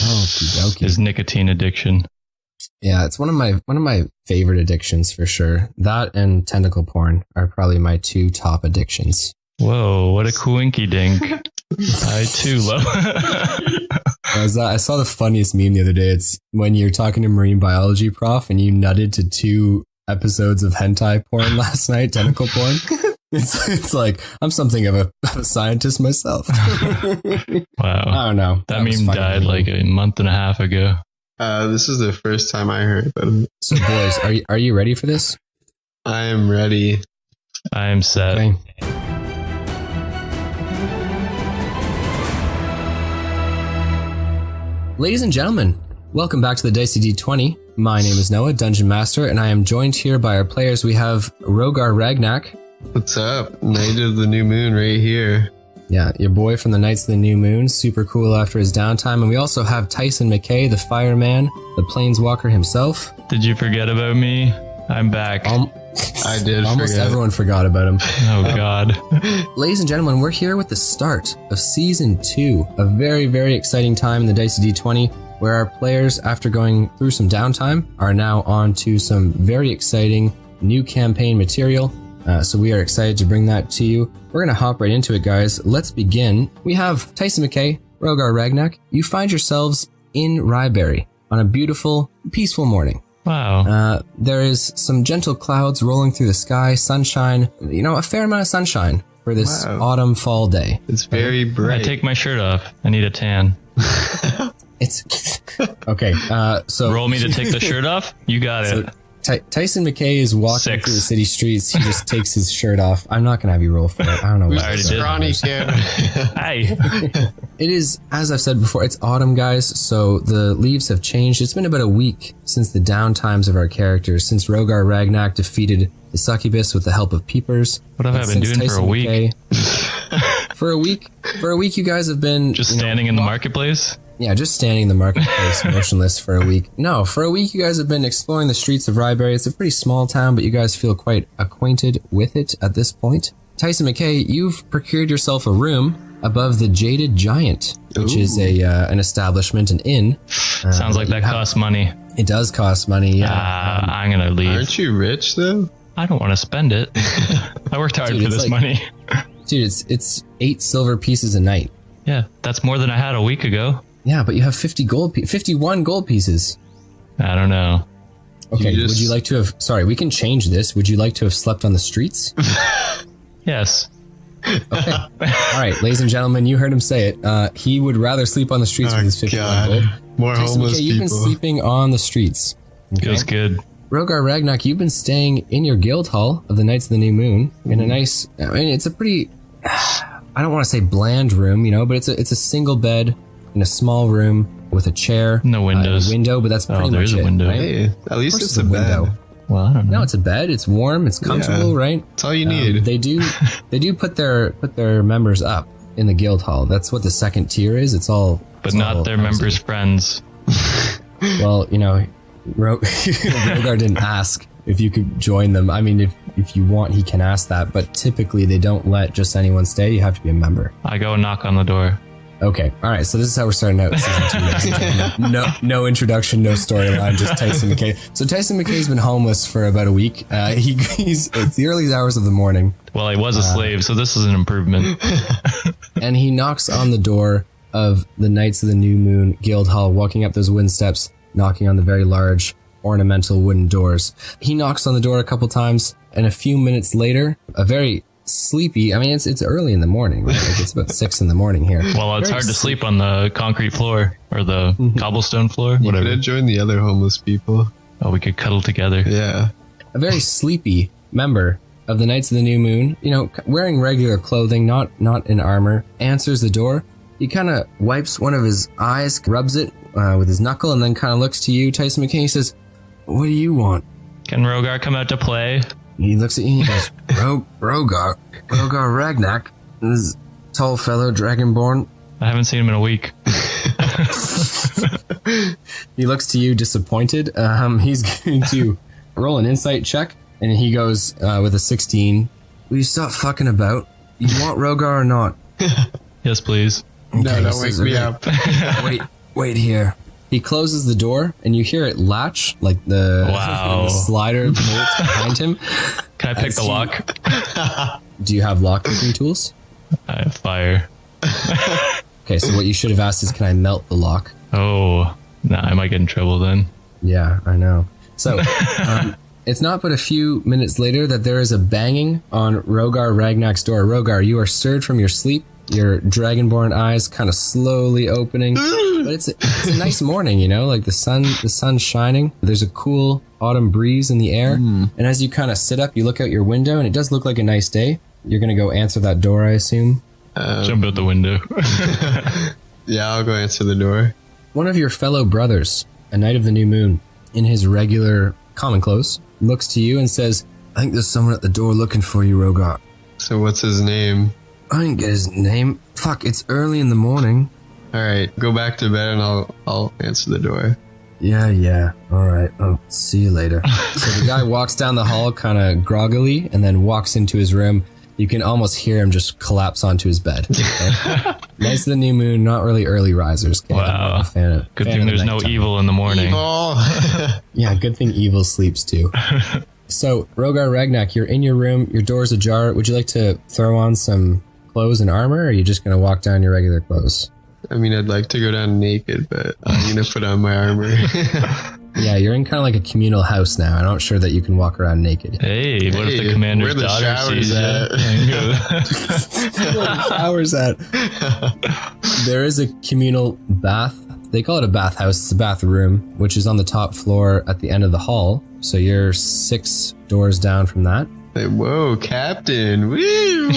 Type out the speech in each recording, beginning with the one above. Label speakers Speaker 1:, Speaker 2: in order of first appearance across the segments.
Speaker 1: Okey-dokey.
Speaker 2: His nicotine addiction.
Speaker 1: Yeah, it's one of my favorite addictions for sure. That and tentacle porn are probably my two top addictions.
Speaker 2: Whoa, what a coinky dink. I too love
Speaker 1: I saw the funniest meme the other day. It's when you're talking to marine biology prof and you nutted to 2 episodes of hentai porn last night, tentacle porn. It's like, I'm something of a scientist myself.
Speaker 2: Wow.
Speaker 1: I don't know.
Speaker 2: That meme died like a month and a half ago.
Speaker 3: This is the first time I heard about it.
Speaker 1: So boys, are you ready for this?
Speaker 3: I am ready.
Speaker 2: I am set.
Speaker 1: Okay. Ladies and gentlemen, welcome back to the Dicey D20. My name is Noah, Dungeon Master, and I am joined here by our players. We have Rogar Ragnak.
Speaker 3: What's up? Night of the New Moon right here.
Speaker 1: Yeah, your boy from the Knights of the New Moon, super cool after his downtime. And we also have Tyson McKay, the fireman, the planeswalker himself.
Speaker 2: Did you forget about me? I'm back.
Speaker 3: I did.
Speaker 1: Almost
Speaker 3: forget.
Speaker 1: everyone forgot about him.
Speaker 2: Oh, God.
Speaker 1: Ladies and gentlemen, we're here with the start of Season 2. A very, very exciting time in the Dicey D20, where our players, after going through some downtime, are now on to some very exciting new campaign material. So we are excited to bring that to you. We're going to hop right into it, guys. Let's begin. We have Tyson McKay, Rogar Ragnak. You find yourselves in Ryberry on a beautiful, peaceful morning.
Speaker 2: Wow.
Speaker 1: There is some gentle clouds rolling through the sky, sunshine, a fair amount of sunshine for this autumn fall day.
Speaker 3: It's very bright.
Speaker 2: I take my shirt off. I need a tan.
Speaker 1: It's okay. So
Speaker 2: roll me to take the shirt off? You got it.
Speaker 1: Tyson McKay is walking through the city streets. He just takes his shirt off. I'm not going to have you roll for it. I don't know.
Speaker 3: Who's the scrawny kid?
Speaker 2: Hey.
Speaker 1: It is, as I've said before, it's autumn, guys, so the leaves have changed. It's been about a week since the downtimes of our characters, since Rogar Ragnak defeated the succubus with the help of peepers.
Speaker 2: What have I been doing
Speaker 1: Tyson
Speaker 2: for a week?
Speaker 1: McKay, for a week, you guys have been
Speaker 2: just standing in the marketplace.
Speaker 1: Yeah, just standing in the marketplace, motionless for a week. No, for a week, you guys have been exploring the streets of Ryberry. It's a pretty small town, but you guys feel quite acquainted with it at this point. Tyson McKay, you've procured yourself a room above the Jaded Giant, which is an establishment, an inn.
Speaker 2: Sounds like that costs money.
Speaker 1: It does cost money, yeah.
Speaker 2: I'm going to leave.
Speaker 3: Aren't you rich, though?
Speaker 2: I don't want to spend it. I worked hard for this money.
Speaker 1: Dude, it's 8 silver pieces a night.
Speaker 2: Yeah, that's more than I had a week ago.
Speaker 1: Yeah, but you have 51 gold pieces.
Speaker 2: I don't know.
Speaker 1: Okay, would you like to have... Sorry, we can change this. Would you like to have slept on the streets?
Speaker 2: Yes.
Speaker 1: Okay. All right, ladies and gentlemen, you heard him say it. He would rather sleep on the streets with his 51 gold.
Speaker 3: More homeless people.
Speaker 1: You've been sleeping on the streets. Okay?
Speaker 2: Feels good.
Speaker 1: Rogar Ragnak, you've been staying in your guild hall of the Knights of the New Moon in a nice... it's a pretty... I don't want to say bland room, but it's a single bed in a small room with a chair.
Speaker 2: No windows.
Speaker 1: A window, but that's pretty much
Speaker 2: there's
Speaker 1: it.
Speaker 2: A window.
Speaker 1: Right?
Speaker 3: Hey, at least it's a
Speaker 1: window.
Speaker 3: bed.
Speaker 2: Well, I don't know.
Speaker 1: No, it's a bed. It's warm. It's comfortable, right?
Speaker 3: That's all you need.
Speaker 1: They do put their members up in the guild hall. That's what the second tier is. It's all,
Speaker 2: but not their members' friends.
Speaker 1: Well, Rogar didn't ask if you could join them. I mean, if you want, he can ask that, but typically they don't let just anyone stay. You have to be a member.
Speaker 2: I go knock on the door.
Speaker 1: Okay, all right. So this is how we're starting out season 2. No introduction, no storyline, just Tyson McKay. So Tyson McKay's been homeless for about a week. It's the early hours of the morning.
Speaker 2: Well, he was a slave, so this is an improvement.
Speaker 1: And he knocks on the door of the Knights of the New Moon Guild Hall, walking up those wooden steps, knocking on the very large ornamental wooden doors. He knocks on the door a couple times, and a few minutes later, a very sleepy, it's early in the morning, right? Like it's about 6 in the morning here.
Speaker 2: Well, it's hard to sleep on the concrete floor or the cobblestone floor,
Speaker 3: You
Speaker 2: whatever.
Speaker 3: could have joined the other homeless people.
Speaker 2: Oh, we could cuddle together.
Speaker 3: Yeah.
Speaker 1: A very sleepy member of the Knights of the New Moon, wearing regular clothing, not in armor, answers the door. He kind of wipes one of his eyes, rubs it with his knuckle, and then kind of looks to you, Tyson McKay. He says, "What do you want?"
Speaker 2: Can Rogar come out to play?
Speaker 1: He looks at you and he goes, Rogar Ragnak, this tall fellow, dragonborn.
Speaker 2: I haven't seen him in a week.
Speaker 1: He looks to you disappointed. He's going to roll an insight check, and he goes with a 16. Will you stop fucking about? You want Rogar or not?
Speaker 2: Yes, please.
Speaker 3: No, wake me up.
Speaker 1: Wait here. He closes the door, and you hear it latch, like the, the slider bolts behind him.
Speaker 2: Can I pick the lock?
Speaker 1: Do you have lock-picking tools?
Speaker 2: I have fire.
Speaker 1: Okay, so what you should have asked is, can I melt the lock?
Speaker 2: Oh, nah, I might get in trouble then.
Speaker 1: Yeah, I know. So, it's not but a few minutes later that there is a banging on Rogar Ragnak's door. Rogar, you are stirred from your sleep, your dragonborn eyes kind of slowly opening. But it's a nice morning, you know, like the sun's shining. There's a cool autumn breeze in the air. And as you kind of sit up, you look out your window, and it does look like a nice day. You're going to go answer that door, I assume?
Speaker 2: Jump out the window.
Speaker 3: Yeah, I'll go answer the door.
Speaker 1: One of your fellow brothers, a knight of the new moon, in his regular common clothes, looks to you and says, I think there's someone at the door looking for you, Rogar.
Speaker 3: So what's his name?
Speaker 1: I didn't get his name. Fuck, it's early in the morning.
Speaker 3: Alright, go back to bed and I'll answer the door.
Speaker 1: Yeah. Alright. Oh, see you later. So the guy walks down the hall kind of groggily and then walks into his room. You can almost hear him just collapse onto his bed. Okay? Nice of the new moon, not really early risers. Okay?
Speaker 2: Wow. Good thing there's no evil in the morning.
Speaker 3: Evil!
Speaker 1: Yeah, good thing evil sleeps too. So, Rogar Ragnak, you're in your room, your door's ajar. Would you like to throw on some clothes and armor, or are you just going to walk down your regular clothes?
Speaker 3: I mean, I'd like to go down naked, but I'm going to put on my armor.
Speaker 1: Yeah, you're in kind of like a communal house now. I'm not sure that you can walk around naked.
Speaker 2: Hey, what if the commander's
Speaker 3: where the
Speaker 2: daughter
Speaker 3: showers
Speaker 2: sees
Speaker 3: at?
Speaker 1: Where the showers at? There is a communal bath. They call it a bathhouse. It's a bathroom, which is on the top floor at the end of the hall. So you're 6 doors down from that.
Speaker 3: Like, whoa, Captain! Woo!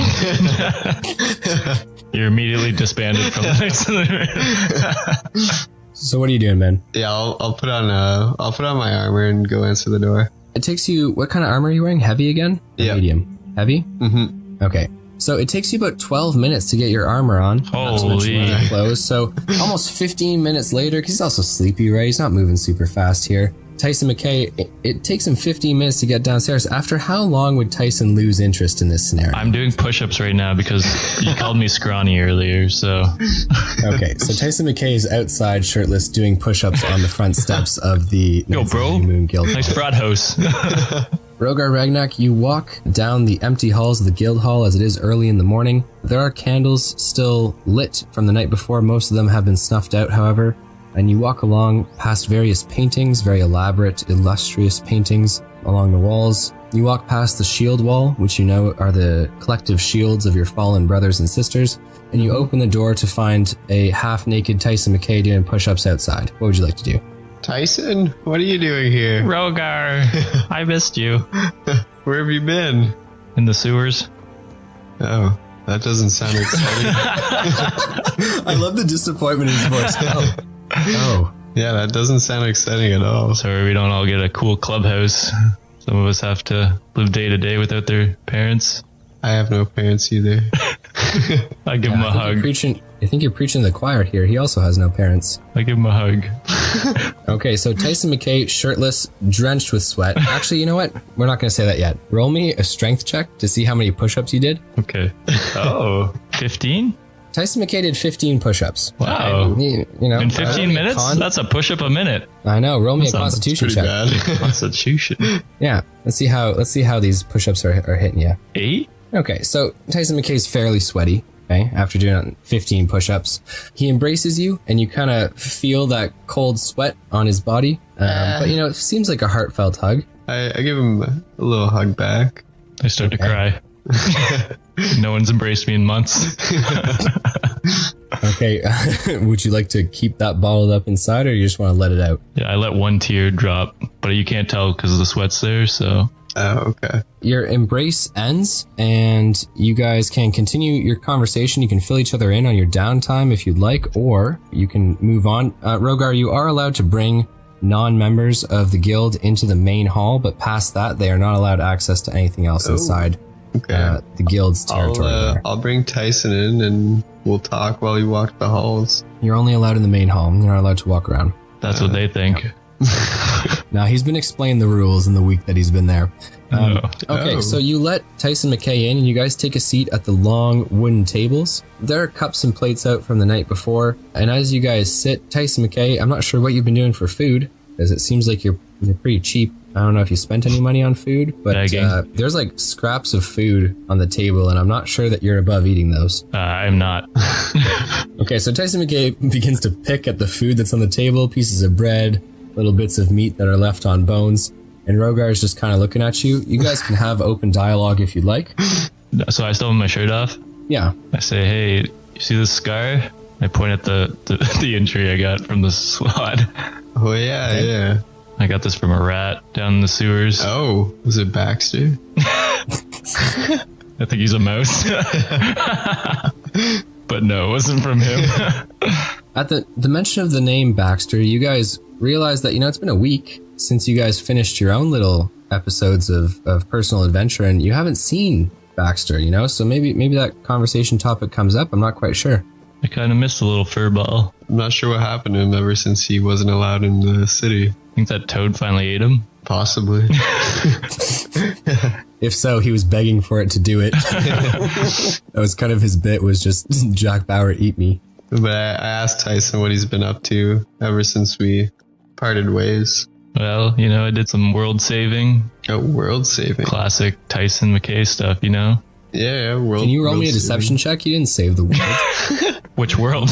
Speaker 2: You're immediately disbanded from the next to the
Speaker 1: So what are you doing, man?
Speaker 3: Yeah, I'll put on my armor and go answer the door.
Speaker 1: It takes you, what kind of armor are you wearing? Heavy again? Or
Speaker 3: Yeah.
Speaker 1: Medium? Heavy?
Speaker 3: Mm-hmm.
Speaker 1: Okay. So it takes you about 12 minutes to get your armor on. Not to mention
Speaker 2: Holy.
Speaker 1: your clothes. So almost 15 minutes later, because he's also sleepy, right? He's not moving super fast here. Tyson McKay, it takes him 15 minutes to get downstairs. After how long would Tyson lose interest in this scenario?
Speaker 2: I'm doing push-ups right now because you called me scrawny earlier, so...
Speaker 1: Okay, so Tyson McKay is outside shirtless doing push-ups on the front steps of the
Speaker 2: Yo,
Speaker 1: Knights of
Speaker 2: bro.
Speaker 1: the New Moon Guild.
Speaker 2: Nice frat house.
Speaker 1: Rogar Ragnak, you walk down the empty halls of the guild hall as it is early in the morning. There are candles still lit from the night before. Most of them have been snuffed out, however. And you walk along past various paintings, very elaborate, illustrious paintings along the walls. You walk past the shield wall, which you know are the collective shields of your fallen brothers and sisters. And you open the door to find a half-naked Tyson McKay doing push-ups outside. What would you like to do?
Speaker 3: Tyson, what are you doing here?
Speaker 2: Rogar, I missed you.
Speaker 3: Where have you been?
Speaker 2: In the sewers.
Speaker 3: Oh, that doesn't sound exciting.
Speaker 1: I love the disappointment in his voice. Oh.
Speaker 3: Yeah, that doesn't sound exciting at all.
Speaker 2: Sorry, we don't all get a cool clubhouse. Some of us have to live day to day without their parents.
Speaker 3: I have no parents either.
Speaker 2: I give him a hug.
Speaker 1: I think you're preaching to the choir here. He also has no parents.
Speaker 2: I give him a hug.
Speaker 1: Okay, so Tyson McKay, shirtless, drenched with sweat. Actually, you know what? We're not going to say that yet. Roll me a strength check to see how many push-ups you did.
Speaker 2: Okay. Oh, 15?
Speaker 1: Tyson McKay did 15 push-ups.
Speaker 2: Wow.
Speaker 1: You know,
Speaker 2: In 15 minutes? That's a push-up a minute.
Speaker 1: I know. Roll me a
Speaker 2: That sounds
Speaker 1: constitution
Speaker 3: Pretty
Speaker 1: check.
Speaker 3: bad.
Speaker 2: Constitution.
Speaker 1: Yeah. Let's see how these push-ups are hitting you.
Speaker 2: 8?
Speaker 1: Okay, so Tyson McKay's fairly sweaty. Okay, after doing 15 push-ups, he embraces you, and you kind of feel that cold sweat on his body. But you know, it seems like a heartfelt hug.
Speaker 3: I give him a little hug back.
Speaker 2: I start to cry. No one's embraced me in months.
Speaker 1: Okay, would you like to keep that bottled up inside, or you just want to let it out?
Speaker 2: Yeah, I let one tear drop, but you can't tell because the sweat's there, so...
Speaker 3: Oh, okay.
Speaker 1: Your embrace ends, and you guys can continue your conversation. You can fill each other in on your downtime if you'd like, or you can move on. Rogar, you are allowed to bring non-members of the guild into the main hall, but past that, they are not allowed access to anything else inside the guild's territory.
Speaker 3: I'll bring Tyson in, and we'll talk while we walk the halls.
Speaker 1: You're only allowed in the main hall. You're not allowed to walk around.
Speaker 2: that's what they think.
Speaker 1: Now, he's been explaining the rules in the week that he's been there. Okay,
Speaker 3: Oh.
Speaker 1: so you let Tyson McKay in and you guys take a seat at the long wooden tables. There are cups and plates out from the night before. And as you guys sit, Tyson McKay, I'm not sure what you've been doing for food, because it seems like you're pretty cheap. I don't know if you spent any money on food, but there's like scraps of food on the table, and I'm not sure that you're above eating those.
Speaker 2: I'm not.
Speaker 1: Okay, so Tyson McKay begins to pick at the food that's on the table, pieces of bread, little bits of meat that are left on bones, and Rogar is just kind of looking at you. You guys can have open dialogue if you'd like.
Speaker 2: So I still have my shirt off.
Speaker 1: Yeah.
Speaker 2: I say, hey, you see this scar? I point at the injury I got from the swat.
Speaker 3: Oh, yeah, yeah.
Speaker 2: I got this from a rat down in the sewers.
Speaker 3: Oh, was it Baxter?
Speaker 2: I think he's a mouse. But no, it wasn't from him.
Speaker 1: At the mention of the name Baxter, you guys realize that, it's been a week since you guys finished your own little episodes of personal adventure, and you haven't seen Baxter, so maybe that conversation topic comes up. I'm not quite sure.
Speaker 2: I kind of missed the little fur ball.
Speaker 3: I'm not sure what happened to him ever since he wasn't allowed in the city.
Speaker 2: I think that toad finally ate him.
Speaker 3: Possibly.
Speaker 1: If so, he was begging for it to do it. That was kind of his bit, was just, Jack Bauer, eat me.
Speaker 3: But I asked Tyson what he's been up to ever since we parted ways.
Speaker 2: Well, I did some world saving.
Speaker 3: Oh, world saving.
Speaker 2: Classic Tyson McKay stuff,
Speaker 3: Yeah, world.
Speaker 1: Can you roll
Speaker 3: world
Speaker 1: me a deception check? You didn't save the world.
Speaker 2: Which world?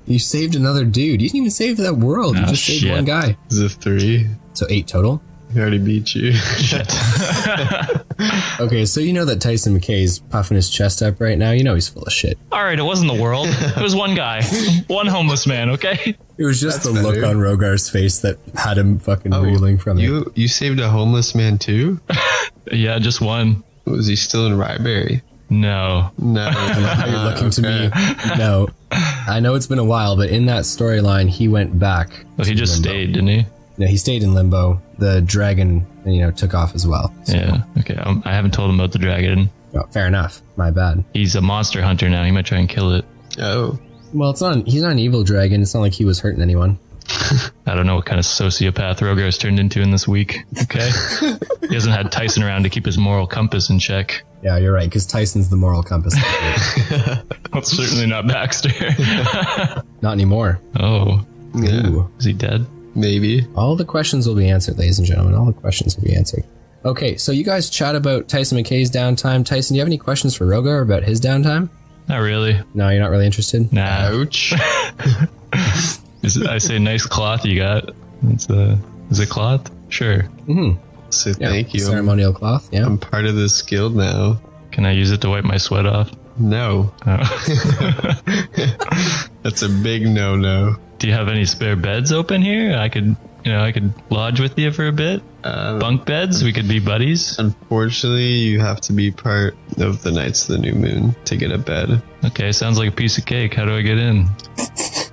Speaker 1: You saved another dude. You didn't even save that world. You just saved one guy.
Speaker 3: Is it 3?
Speaker 1: So 8 total.
Speaker 3: He already beat you.
Speaker 2: Shit.
Speaker 1: Okay, so you know that Tyson McKay's puffing his chest up right now. You know he's full of shit.
Speaker 2: All right, it wasn't the world. It was one guy. One homeless man, okay?
Speaker 1: It was just
Speaker 3: That's
Speaker 1: the look
Speaker 3: better.
Speaker 1: on Rogar's face that had him fucking reeling from it.
Speaker 3: You saved a homeless man too?
Speaker 2: Yeah, just one.
Speaker 3: Was he still in Ryberry?
Speaker 2: No.
Speaker 3: No.
Speaker 1: How you're looking to me. No. I know it's been a while, but in that storyline, he went back.
Speaker 2: Well, he
Speaker 1: to
Speaker 2: just
Speaker 1: Limbo.
Speaker 2: stayed, didn't he?
Speaker 1: No, he stayed in Limbo. The dragon, took off as well. So,
Speaker 2: Yeah. Okay, I haven't told him about the dragon.
Speaker 1: oh, fair enough. My bad.
Speaker 2: He's a monster hunter now. He might try and kill it.
Speaker 3: Oh.
Speaker 1: Well, he's not an evil dragon. It's not like he was hurting anyone.
Speaker 2: I don't know what kind of sociopath Rogar's turned into in this week. Okay. He hasn't had Tyson around to keep his moral compass in check.
Speaker 1: Yeah, you're right, because Tyson's the moral compass.
Speaker 2: Well, certainly not Baxter.
Speaker 1: Not anymore.
Speaker 2: Oh,
Speaker 3: Yeah.
Speaker 1: Ooh.
Speaker 2: is he dead?
Speaker 3: Maybe.
Speaker 1: All the questions will be answered, ladies and gentlemen. All the questions will be answered. Okay, so you guys chat about Tyson McKay's downtime. Tyson, do you have any questions for Rogar about his downtime?
Speaker 2: Not really.
Speaker 1: No, you're not really interested?
Speaker 2: Nah.
Speaker 3: Ouch.
Speaker 2: I say nice cloth you got. Is it cloth? Sure.
Speaker 1: Mm-hmm.
Speaker 3: So
Speaker 1: Yeah,
Speaker 3: thank you.
Speaker 1: ceremonial cloth, yeah.
Speaker 3: I'm part of this guild now.
Speaker 2: Can I use it to wipe my sweat off?
Speaker 3: No.
Speaker 2: Oh.
Speaker 3: That's a big no-no.
Speaker 2: Do you have any spare beds open here? I could lodge with you for a bit. Bunk beds. We could be buddies.
Speaker 3: Unfortunately, you have to be part of the Knights of the New Moon to get a bed.
Speaker 2: Okay, sounds like a piece of cake. How do I get in?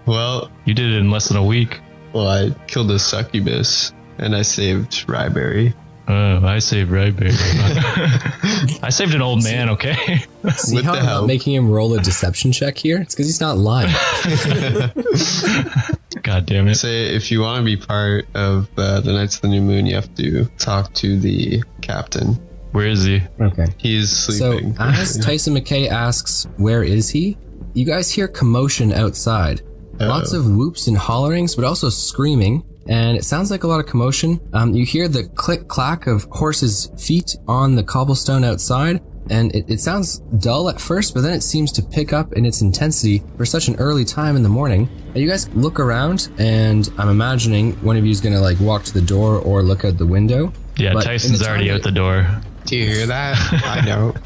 Speaker 3: Well,
Speaker 2: You did it in less than a week.
Speaker 3: I killed a succubus and I saved Ryberry.
Speaker 2: Oh, I saved Ryberry. I saved an old man, okay?
Speaker 1: See
Speaker 3: With
Speaker 1: how
Speaker 3: the
Speaker 1: I'm not
Speaker 3: help.
Speaker 1: making him roll a deception check here? It's because he's not lying.
Speaker 2: God damn it.
Speaker 3: Say, if you want to be part of the Knights of the New Moon, you have to talk to the captain.
Speaker 2: Where is he?
Speaker 1: Okay.
Speaker 3: He's sleeping.
Speaker 1: So, as Tyson McKay asks, where is he? You guys hear commotion outside. Lots of whoops and hollerings, but also screaming. And it sounds like a lot of commotion. You hear the click-clack of horses' feet on the cobblestone outside. And it sounds dull at first, but then it seems to pick up in its intensity for such an early time in the morning. And you guys look around, and I'm imagining one of you is going to walk to the door or look out the window.
Speaker 2: Yeah,
Speaker 1: But
Speaker 2: Tyson's
Speaker 1: in the time
Speaker 2: already
Speaker 1: that-
Speaker 2: out the door.
Speaker 3: Do you hear that? I don't.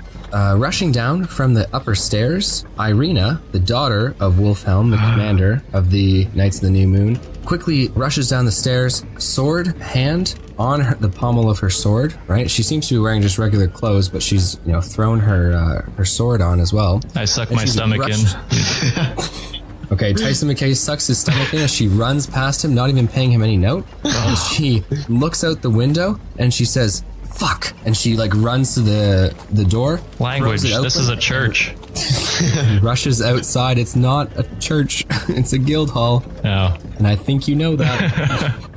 Speaker 1: Rushing down from the upper stairs, Irina, the daughter of Wolfhelm, the commander of the Knights of the New Moon, quickly rushes down the stairs, sword hand on the pommel of her sword, right? She seems to be wearing just regular clothes, but she's, thrown her sword on as well.
Speaker 2: I suck
Speaker 1: And
Speaker 2: my
Speaker 1: she's
Speaker 2: stomach
Speaker 1: rushed-
Speaker 2: in.
Speaker 1: Okay, Tyson McKay sucks his stomach in as she runs past him, not even paying him any note. And she looks out the window and she says, "Fuck!" And she runs to the door.
Speaker 2: Language.
Speaker 1: throws it
Speaker 2: This
Speaker 1: open,
Speaker 2: is a church.
Speaker 1: He rushes outside. It's not a church. It's a guild hall.
Speaker 2: Oh.
Speaker 1: And I think you know that.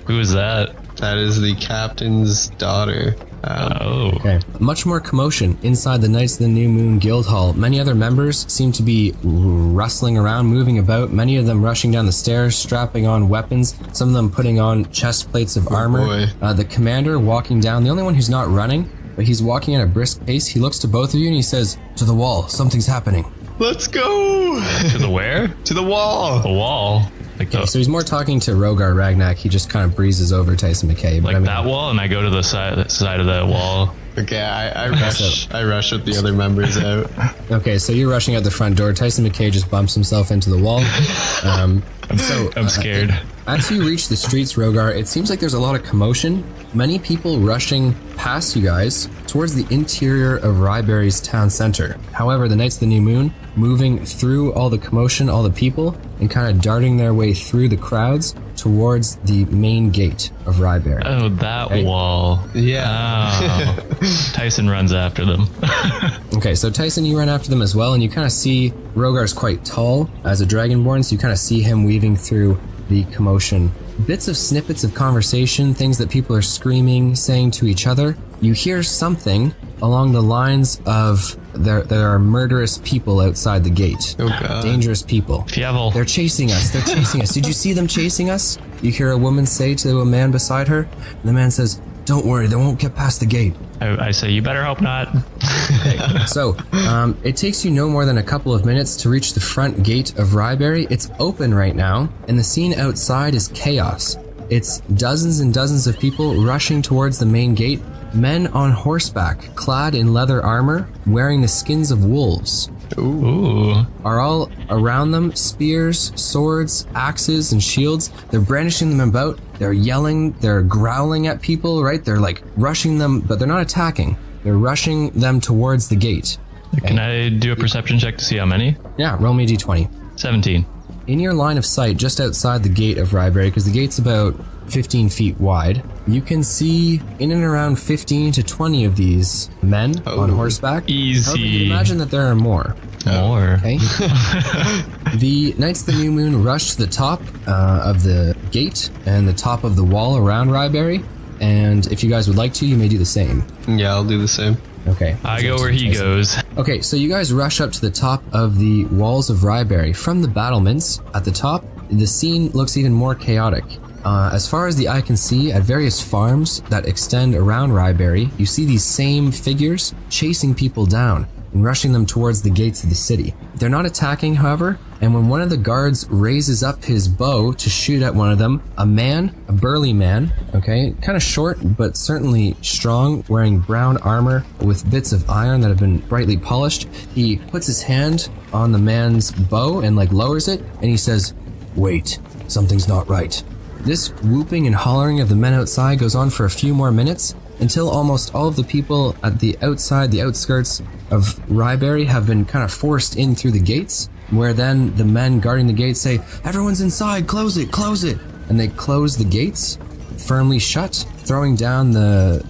Speaker 2: Who is that?
Speaker 3: That is the captain's daughter.
Speaker 2: Oh.
Speaker 1: Okay. Much more commotion inside the Knights of the New Moon Guild Hall. Many other members seem to be rustling around, moving about. Many of them rushing down the stairs, strapping on weapons. Some of them putting on chest plates of armor. The commander walking down. The only one who's not running, but he's walking at a brisk pace. He looks to both of you and he says, "To the wall. Something's happening."
Speaker 3: Let's go!
Speaker 2: To the where?
Speaker 3: To the wall!
Speaker 2: The wall. Like
Speaker 1: Okay, so he's more talking to Rogar Ragnak. He just kind of breezes over Tyson McKay. But
Speaker 2: like that wall, and I go to the side of the wall.
Speaker 3: Okay, I rush with the other members out.
Speaker 1: Okay, so you're rushing out the front door. Tyson McKay just bumps himself into the wall.
Speaker 2: I'm scared.
Speaker 1: As you reach the streets, Rogar, it seems like there's a lot of commotion. Many people rushing past you guys towards the interior of Ryberry's town center. However, the Knights of the New Moon moving through all the commotion, all the people, and kind of darting their way through the crowds towards the main gate of Ryberry.
Speaker 2: Oh, that wall.
Speaker 3: Yeah.
Speaker 2: Oh. Tyson runs after them.
Speaker 1: Okay, so Tyson, you run after them as well, and you kind of see Rogar's quite tall as a dragonborn, so you kind of see him weaving through the commotion. Bits of snippets of conversation, things that people are screaming, saying to each other. You hear something along the lines of there are murderous people outside the gate.
Speaker 3: Oh, God.
Speaker 1: Dangerous people.
Speaker 2: Fievel.
Speaker 1: They're chasing us. They're chasing us. Did you see them chasing us? You hear a woman say to a man beside her. And the man says, "Don't worry, they won't get past the gate."
Speaker 2: I say, you better hope not.
Speaker 1: So, it takes you no more than a couple of minutes to reach the front gate of Ryberry. It's open right now, and the scene outside is chaos. It's dozens and dozens of people rushing towards the main gate. Men on horseback, clad in leather armor, wearing the skins of wolves,
Speaker 2: Ooh.
Speaker 1: are all around them. Spears, swords, axes, and shields. They're brandishing them about. They're yelling. They're growling at people, right? They're like rushing them, but they're not attacking. They're rushing them towards the gate.
Speaker 2: Can I do a perception check to see how many?
Speaker 1: Yeah, roll me a d20.
Speaker 2: 17.
Speaker 1: In your line of sight, just outside the gate of Ryberry, because the gate's about 15 feet wide, you can see in and around 15 to 20 of these men on horseback.
Speaker 2: Easy.
Speaker 1: However, you can imagine that there are more.
Speaker 2: More.
Speaker 1: Okay. The Knights of the New Moon rush to the top of the gate and the top of the wall around Ryberry. And if you guys would like to, you may do the same.
Speaker 3: Yeah, I'll do the same.
Speaker 1: Okay.
Speaker 2: I go where he goes.
Speaker 1: Okay, so you guys rush up to the top of the walls of Ryberry. From the battlements at the top, the scene looks even more chaotic. As far as the eye can see, at various farms that extend around Ryberry, you see these same figures chasing people down and rushing them towards the gates of the city. They're not attacking, however, and when one of the guards raises up his bow to shoot at one of them, a burly man, okay, kind of short but certainly strong, wearing brown armor with bits of iron that have been brightly polished, he puts his hand on the man's bow and lowers it, and he says, "Wait, something's not right." This whooping and hollering of the men outside goes on for a few more minutes until almost all of the people at the outside, the outskirts of Ryberry have been kind of forced in through the gates, where then the men guarding the gates say, "Everyone's inside, close it, close it." And they close the gates firmly shut, throwing down the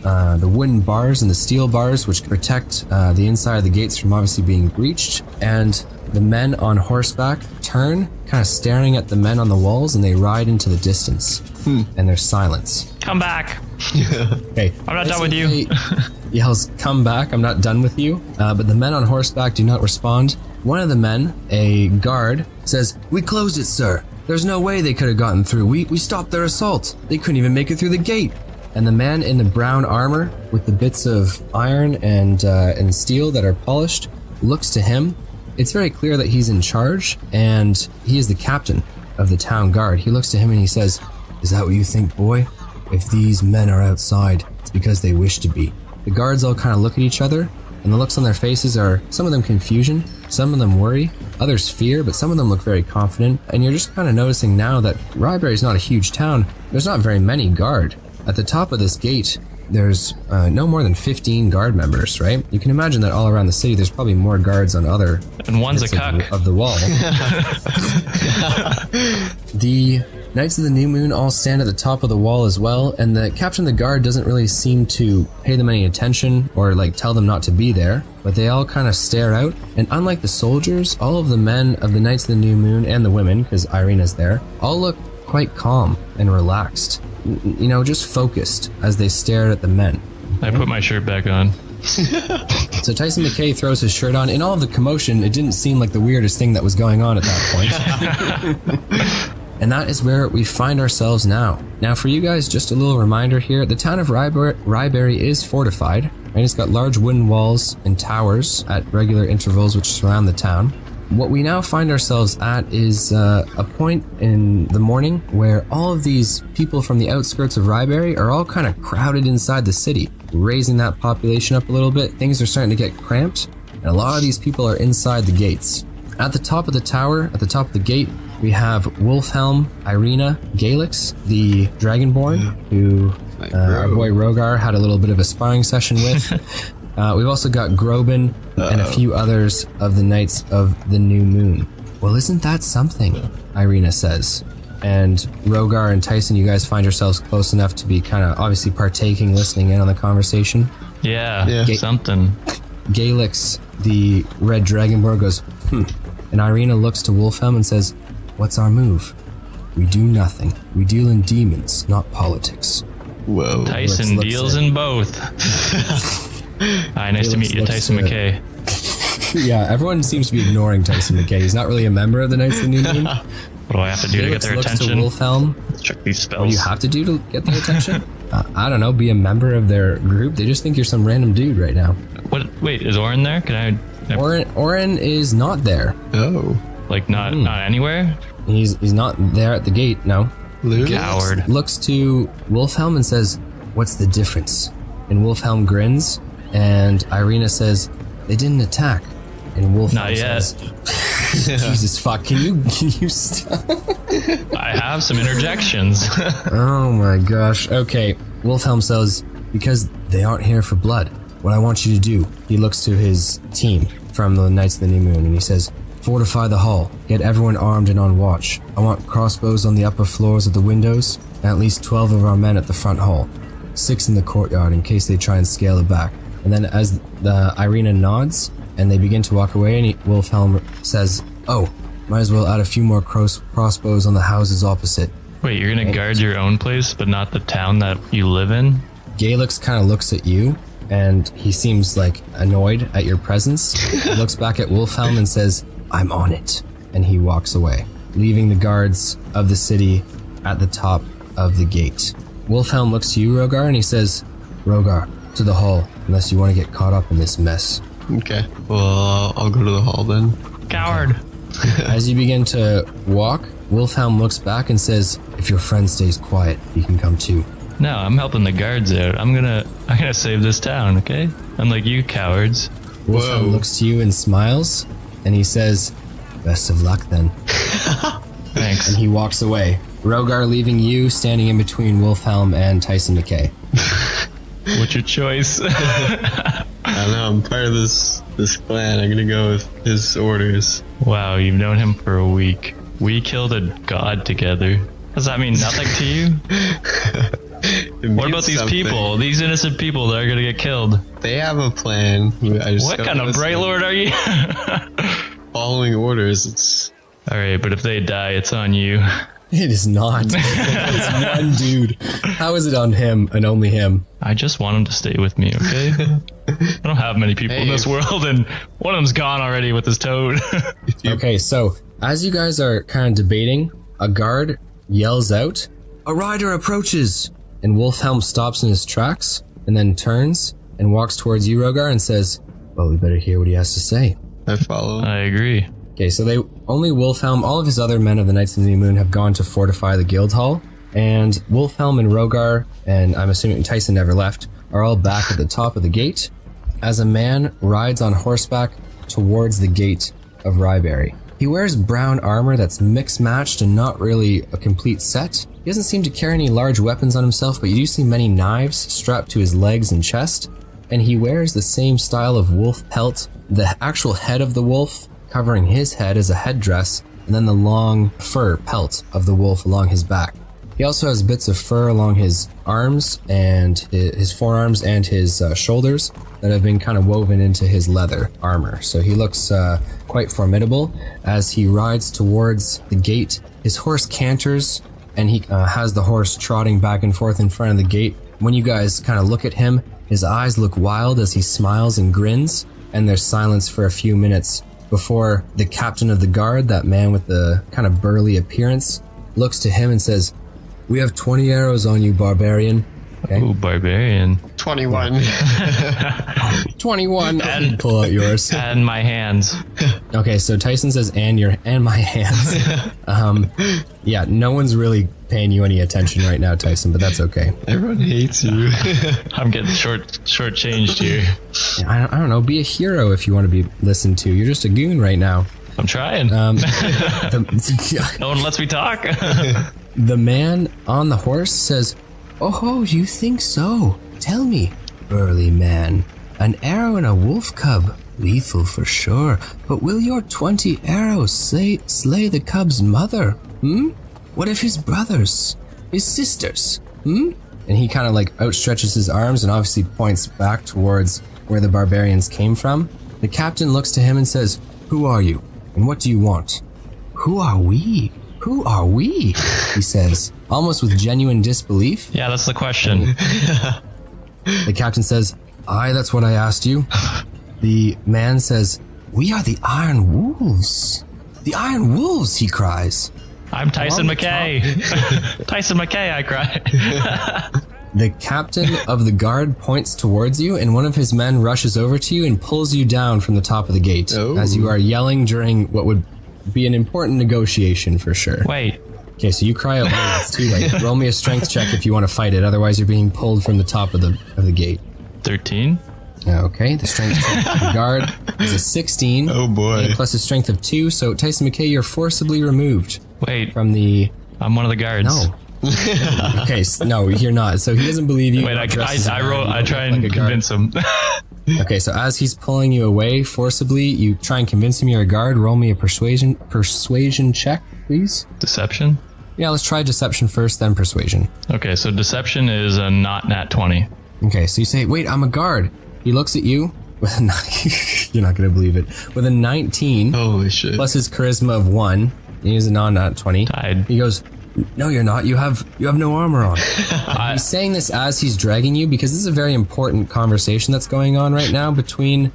Speaker 1: wooden bars and the steel bars which protect the inside of the gates from obviously being breached. And the men on horseback turn, kind of staring at the men on the walls, and they ride into the distance. And there's silence.
Speaker 2: Come back.
Speaker 1: Okay,
Speaker 2: I'm not done with you.
Speaker 1: Yells, "Come back, I'm not done with you." But the men on horseback do not respond. One of the men, a guard, says, "We closed it, sir. There's no way they could have gotten through. We stopped their assault. They couldn't even make it through the gate." And the man in the brown armor with the bits of iron and steel that are polished looks to him. It's very clear that he's in charge, and he is the captain of the town guard. He looks to him and he says, "Is that what you think, boy? If these men are outside, it's because they wish to be." The guards all kind of look at each other, and the looks on their faces are, some of them confusion, some of them worry, others fear, but some of them look very confident. And you're just kind of noticing now that Ryberry is not a huge town. There's not very many guard. At the top of this gate, there's no more than 15 guard members, right? You can imagine that all around the city, there's probably more guards on other
Speaker 2: And one's a
Speaker 1: bits
Speaker 2: cuck.
Speaker 1: of the wall. The Knights of the New Moon all stand at the top of the wall as well, and the captain of the guard doesn't really seem to pay them any attention or tell them not to be there, but they all kind of stare out. And unlike the soldiers, all of the men of the Knights of the New Moon and the women, because Irina's there, all look quite calm and relaxed. Just focused as they stare at the men.
Speaker 2: I put my shirt back on.
Speaker 1: So Tyson McKay throws his shirt on. In all of the commotion, it didn't seem like the weirdest thing that was going on at that point. And that is where we find ourselves now. Now for you guys, just a little reminder here, the town of Ryberry is fortified, and it's got large wooden walls and towers at regular intervals which surround the town. What we now find ourselves at is a point in the morning where all of these people from the outskirts of Ryberry are all kind of crowded inside the city, raising that population up a little bit. Things are starting to get cramped, and a lot of these people are inside the gates. At the top of the tower, at the top of the gate, we have Wolfhelm, Irina, Galix, the Dragonborn, who our boy Rogar had a little bit of a sparring session with. We've also got Groban and a few others of the Knights of the New Moon. Well, isn't that something? Irina says. And Rogar and Tyson, you guys find yourselves close enough to be kind of obviously partaking, listening in on the conversation.
Speaker 2: Yeah. Something.
Speaker 1: Galix, the Red Dragonborn, goes, And Irina looks to Wolfhelm and says, "What's our move? We do nothing. We deal in demons, not politics."
Speaker 3: Whoa.
Speaker 2: Tyson deals in both. Hi, nice to meet you, Tyson McKay.
Speaker 1: Yeah, everyone seems to be ignoring Tyson McKay. He's not really a member of the Knights of the New Moon.
Speaker 2: What do I have to do to get their attention?
Speaker 1: Looks to Wolfhelm.
Speaker 2: Let's check these spells.
Speaker 1: What do you have to do to get their attention? I don't know, be a member of their group. They just think you're some random dude right now.
Speaker 2: What? Wait, is Orin there? Can I?
Speaker 1: Orin is not there.
Speaker 3: Oh.
Speaker 2: Like not anywhere?
Speaker 1: He's not there at the gate, no.
Speaker 2: Coward.
Speaker 1: Looks to Wolfhelm and says, "What's the difference?" And Wolfhelm grins, and Irina says, "They didn't attack." And Wolfhelm
Speaker 2: Not yet.
Speaker 1: says, "Jesus fuck, can you stop?"
Speaker 2: I have some interjections.
Speaker 1: Oh my gosh. Okay, Wolfhelm says, "Because they aren't here for blood. What I want you to do," he looks to his team from the Knights of the New Moon, and he says, "Fortify the hall. Get everyone armed and on watch. I want crossbows on the upper floors of the windows, and at least 12 of our men at the front hall. 6 in the courtyard in case they try and scale it back." And then as the Irina nods, and they begin to walk away, and Wolfhelm says, "Oh, might as well add a few more crossbows on the houses opposite."
Speaker 2: Wait, you're gonna guard your own place, but not the town that you live in?
Speaker 1: Galix kind of looks at you, and he seems annoyed at your presence. He looks back at Wolfhelm and says, "I'm on it." And he walks away, leaving the guards of the city at the top of the gate. Wolfhelm looks to you, Rogar, and he says, "Rogar, to the hall, unless you want to get caught up in this mess."
Speaker 3: Okay. Well, I'll go to the hall then.
Speaker 2: Coward.
Speaker 1: As you begin to walk, Wolfhelm looks back and says, "If your friend stays quiet, he can come too."
Speaker 2: No, I'm helping the guards out. I'm gonna save this town, okay? Unlike you cowards.
Speaker 1: Wolfhelm looks to you and smiles, and he says, "Best of luck then."
Speaker 2: Thanks.
Speaker 1: And he walks away. Rogar leaving you standing in between Wolfhelm and Tyson McKay.
Speaker 2: What's your choice?
Speaker 3: I don't know, I'm part of this clan. I'm gonna go with his orders.
Speaker 2: Wow, you've known him for a week. We killed a god together. Does that mean nothing to you? What about these people? These innocent people that are gonna get killed?
Speaker 3: They have a plan.
Speaker 2: What kind of Bright Lord are you?
Speaker 3: Following orders. It's
Speaker 2: alright, but if they die, it's on you.
Speaker 1: It is not. It's one dude. How is it on him and only him?
Speaker 2: I just want him to stay with me, okay? I don't have many people in this world, and one of them's gone already with his toad.
Speaker 1: Okay, so as you guys are kind of debating, a guard yells out, "A rider approaches!" And Wolfhelm stops in his tracks and then turns and walks towards you, Rogar, and says, "Well, we better hear what he has to say."
Speaker 3: I follow.
Speaker 2: I agree.
Speaker 1: Okay, so only Wolfhelm, all of his other men of the Knights of the New Moon have gone to fortify the guild hall, and Wolfhelm and Rogar, and I'm assuming Tyson never left, are all back at the top of the gate as a man rides on horseback towards the gate of Ryberry. He wears brown armor that's mix-matched and not really a complete set. He doesn't seem to carry any large weapons on himself, but you do see many knives strapped to his legs and chest, and he wears the same style of wolf pelt, the actual head of the wolf covering his head as a headdress, and then the long fur pelt of the wolf along his back. He also has bits of fur along his arms and his forearms and his shoulders that have been kind of woven into his leather armor. So he looks quite formidable as he rides towards the gate. His horse canters, and he has the horse trotting back and forth in front of the gate. When you guys kind of look at him, his eyes look wild as he smiles and grins, and there's silence for a few minutes before the captain of the guard, that man with the kind of burly appearance, looks to him and says, "We have 20 arrows on you, barbarian." Okay.
Speaker 2: Ooh, barbarian.
Speaker 3: 21.
Speaker 1: 21. And pull out yours.
Speaker 2: And my hands.
Speaker 1: Okay, so Tyson says, and my hands. Yeah, no one's really paying you any attention right now, Tyson, but that's okay.
Speaker 3: Everyone hates you.
Speaker 2: I'm getting short-changed here.
Speaker 1: Yeah, I don't know. Be a hero if you want to be listened to. You're just a goon right now.
Speaker 2: I'm trying. No one lets me talk.
Speaker 1: The man on the horse says, "Oh, you think so? Tell me, burly man. An arrow in a wolf cub, lethal for sure, but will your 20 arrows slay the cub's mother? What if his brothers? His sisters? And he kind of like outstretches his arms and obviously points back towards where the barbarians came from. The captain looks to him and says, "Who are you? And what do you want?" "Who are we? Who are we?" he says, almost with genuine disbelief.
Speaker 2: Yeah, that's the question.
Speaker 1: The captain says, "Aye, that's what I asked you." The man says, "We are the Iron Wolves. The Iron Wolves," he cries.
Speaker 2: I'm Tyson McKay. Tyson McKay, I cry.
Speaker 1: The captain of the guard points towards you, and one of his men rushes over to you and pulls you down from the top of the gate as you are yelling during what would be an important negotiation for sure.
Speaker 2: Wait.
Speaker 1: Okay, so you cry out, "Wait, it's too late." Roll me a strength check if you want to fight it, otherwise you're being pulled from the top of the gate.
Speaker 2: 13.
Speaker 1: Okay, the strength check of the guard is a 16.
Speaker 3: Oh boy.
Speaker 1: Plus a strength of 2, so Tyson McKay, you're forcibly removed
Speaker 2: Wait,
Speaker 1: from the...
Speaker 2: I'm one of the guards.
Speaker 1: No. Okay, no, you're not. So he doesn't believe you.
Speaker 2: Wait, I try and convince him.
Speaker 1: Okay, so as he's pulling you away forcibly, you try and convince him you're a guard. Roll me a persuasion check, please.
Speaker 2: Deception?
Speaker 1: Yeah, let's try deception first, then persuasion.
Speaker 2: Okay, so deception is a not nat 20.
Speaker 1: Okay, so you say, "Wait, I'm a guard." He looks at you with a you're not going to believe it, with a 19.
Speaker 3: Holy shit.
Speaker 1: Plus his charisma of 1. He is a non-nat 20.
Speaker 2: Tied.
Speaker 1: He goes, "No, you're not. You have no armor on." He's saying this as he's dragging you because this is a very important conversation that's going on right now between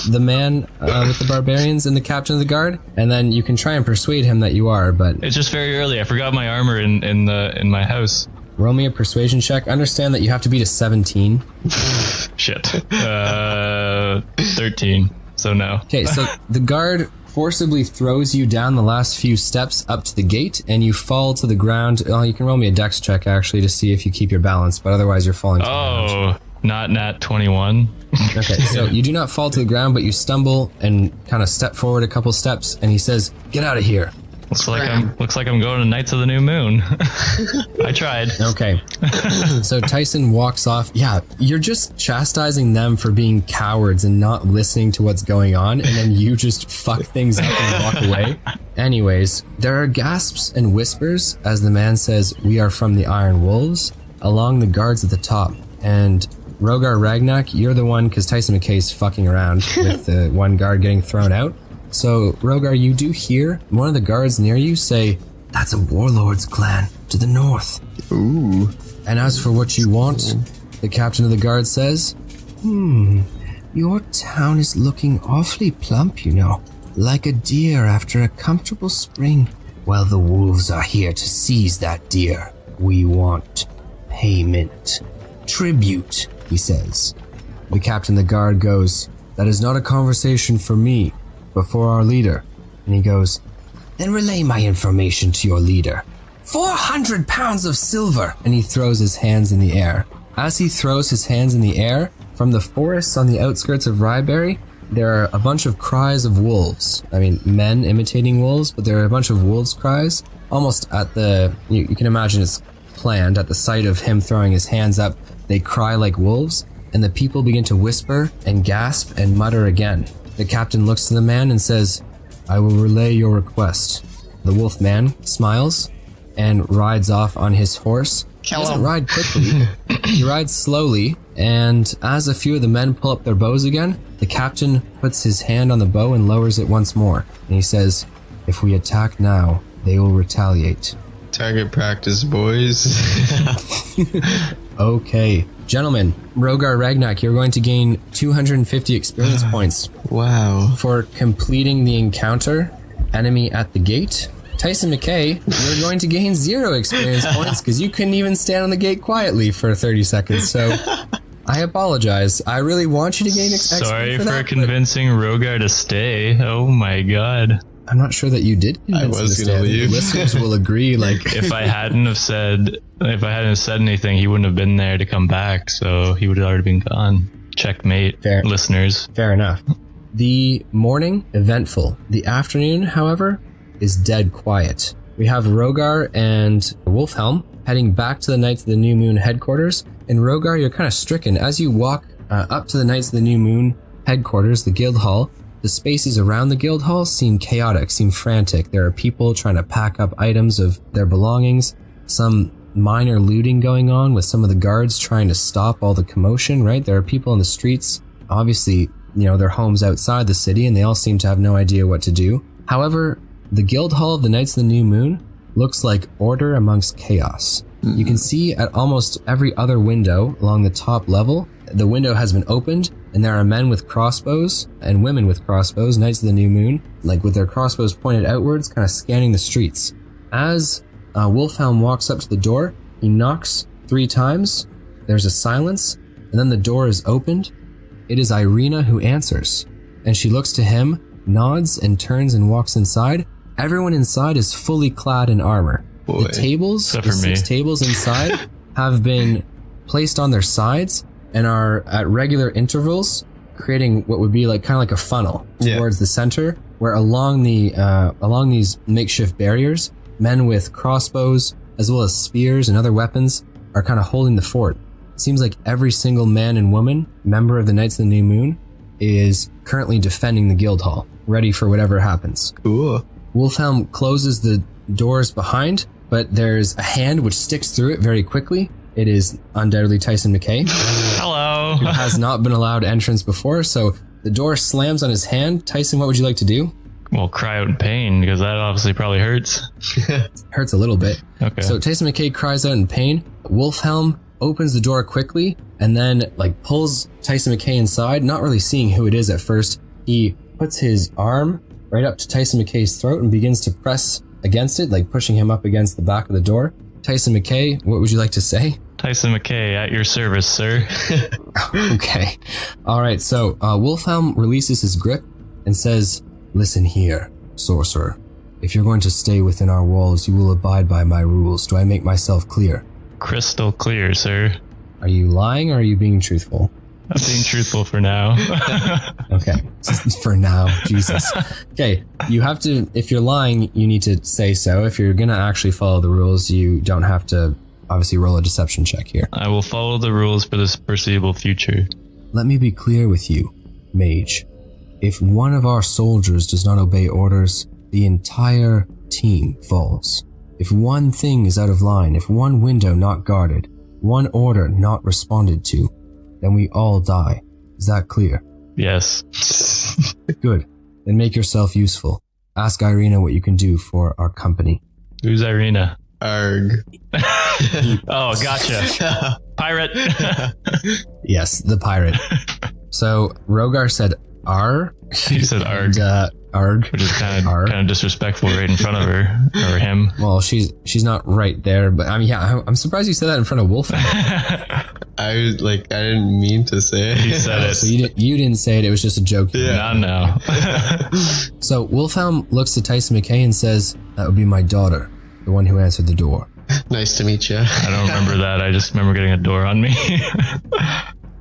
Speaker 1: the man with the barbarians and the captain of the guard. And then you can try and persuade him that you are, but
Speaker 2: It's just very early. I forgot my armor in my house.
Speaker 1: roll me a persuasion check. Understand that you have to beat a 17.
Speaker 2: Shit. 13. So no.
Speaker 1: Okay, so the guard forcibly throws you down the last few steps up to the gate, and you fall to the ground. Oh, you can roll me a dex check, actually, to see if you keep your balance, but otherwise you're falling to the ground.
Speaker 2: Not nat 21.
Speaker 1: Okay, so you do not fall to the ground, but you stumble and kind of step forward a couple steps, and he says, "Get out of here."
Speaker 2: Looks like I'm going to Nights of the New Moon. I tried.
Speaker 1: Okay. So Tyson walks off. Yeah, you're just chastising them for being cowards and not listening to what's going on, and then you just fuck things up and walk away. Anyways, there are gasps and whispers as the man says, "We are from the Iron Wolves," along the guards at the top. And Rogar, Ragnak, you're the one, because Tyson McKay's fucking around with the one guard getting thrown out. So, Rogar, you do hear one of the guards near you say, "That's a warlord's clan to the north."
Speaker 3: Ooh.
Speaker 1: And as for what you want, the captain of the guard says, "Your town is looking awfully plump, you know, like a deer after a comfortable spring. Well, the wolves are here to seize that deer. We want payment. Tribute," he says. The captain of the guard goes, "That is not a conversation for me, but for our leader." And he goes, "Then relay my information to your leader. 400 pounds of silver!" And he throws his hands in the air. As he throws his hands in the air, from the forests on the outskirts of Ryberry, there are a bunch of cries of wolves. I mean, men imitating wolves, but there are a bunch of wolves' cries. Almost at the, you can imagine it's planned, at the sight of him throwing his hands up, they cry like wolves, and the people begin to whisper and gasp and mutter again. The captain looks to the man and says, "I will relay your request." The wolf man smiles and rides off on his horse. He doesn't ride quickly. He rides slowly, and as a few of the men pull up their bows again, the captain puts his hand on the bow and lowers it once more. And he says, "If we attack now, they will retaliate."
Speaker 3: Target practice, boys.
Speaker 1: Okay. Gentlemen, Rogar, Ragnak, you're going to gain 250 experience points
Speaker 3: Wow.
Speaker 1: for completing the encounter. Enemy at the gate. Tyson, McKay, you're going to gain 0 experience points because you couldn't even stand on the gate quietly for 30 seconds. So I apologize. I really want you to gain XP
Speaker 2: Sorry
Speaker 1: for
Speaker 2: for
Speaker 1: that,
Speaker 2: convincing Rogar to stay. Oh my god.
Speaker 1: I'm not sure that you did convince
Speaker 3: I was
Speaker 1: him to
Speaker 3: gonna
Speaker 1: stay. I think
Speaker 3: leave.
Speaker 1: the listeners will agree. Like,
Speaker 2: If I hadn't have said anything, he wouldn't have been there to come back, so he would have already been gone. Checkmate,
Speaker 1: Fair.
Speaker 2: listeners.
Speaker 1: fair enough. The morning, eventful. The afternoon, however, is dead quiet. We have Rogar and Wolfhelm heading back to the Knights of the New Moon headquarters. And Rogar, you're kind of stricken. As you walk up to the Knights of the New Moon headquarters, the guild hall, the spaces around the guild hall seem chaotic, seem frantic. There are people trying to pack up items of their belongings. Some minor looting going on with some of the guards trying to stop all the commotion, right? There are people in the streets. Obviously, their homes outside the city, and they all seem to have no idea what to do. However, the guild hall of the Knights of the New Moon looks like order amongst chaos. You can see at almost every other window along the top level, the window has been opened, and there are men with crossbows and women with crossbows, Knights of the New Moon, like with their crossbows pointed outwards, kind of scanning the streets. As Wolfhelm walks up to the door, he knocks 3 times, there's a silence, and then the door is opened. It is Irina who answers, and she looks to him, nods, and turns and walks inside. Everyone inside is fully clad in armor.
Speaker 3: Boy.
Speaker 1: The tables,
Speaker 2: Except
Speaker 1: the
Speaker 2: for
Speaker 1: 6
Speaker 2: me.
Speaker 1: tables inside, have been placed on their sides and are at regular intervals, creating what would be kind of like a funnel towards the center, where along these makeshift barriers, men with crossbows as well as spears and other weapons are kind of holding the fort. It seems like every single man and woman, member of the Knights of the New Moon, is currently defending the guild hall, ready for whatever happens.
Speaker 3: Cool.
Speaker 1: Wolfhelm closes the doors behind, but there's a hand which sticks through it very quickly. It is undoubtedly Tyson McKay,
Speaker 2: Hello.
Speaker 1: who has not been allowed entrance before, so the door slams on his hand. Tyson, what would you like to do?
Speaker 2: Well, cry out in pain, because that obviously probably hurts.
Speaker 1: Hurts a little bit.
Speaker 2: Okay.
Speaker 1: So Tyson McKay cries out in pain. Wolfhelm opens the door quickly and then pulls Tyson McKay inside, not really seeing who it is at first. He puts his arm right up to Tyson McKay's throat and begins to press against it, pushing him up against the back of the door. Tyson McKay, what would you like to say?
Speaker 2: Tyson McKay, at your service, sir.
Speaker 1: Okay. All right. So Wolfhelm releases his grip and says, "Listen here, sorcerer. If you're going to stay within our walls, you will abide by my rules. Do I make myself clear?"
Speaker 2: Crystal clear, sir.
Speaker 1: Are you lying or are you being truthful?
Speaker 2: I'm being truthful for now.
Speaker 1: Okay. For now, Jesus. Okay. You have to, if you're lying, you need to say so. If you're going to actually follow the rules, you don't have to obviously roll a deception check here.
Speaker 2: I will follow the rules for this foreseeable future.
Speaker 1: Let me be clear with you, mage. If one of our soldiers does not obey orders, the entire team falls. If one thing is out of line, if one window not guarded, one order not responded to, then we all die. Is that clear?
Speaker 2: Yes.
Speaker 1: Good. Then make yourself useful. Ask Irina what you can do for our company.
Speaker 2: Who's Irina?
Speaker 3: Arg.
Speaker 2: Oh, gotcha. Pirate.
Speaker 1: Yes, the pirate. So Rogar said "ar."
Speaker 2: He said arg.
Speaker 1: And, arg.
Speaker 2: Which is kind
Speaker 1: Arg.
Speaker 2: of disrespectful right in front of her or him.
Speaker 1: Well, she's not right there, but I mean, yeah, I'm surprised you said that in front of Wolf.
Speaker 3: I didn't mean to say it.
Speaker 2: He said it.
Speaker 1: So you didn't say it. It was just a joke.
Speaker 3: Yeah.
Speaker 2: No.
Speaker 1: So Wolfhelm looks to Tyson McKay and says, "That would be my daughter, the one who answered the door."
Speaker 3: Nice to meet you.
Speaker 2: I don't remember that. I just remember getting a door on me.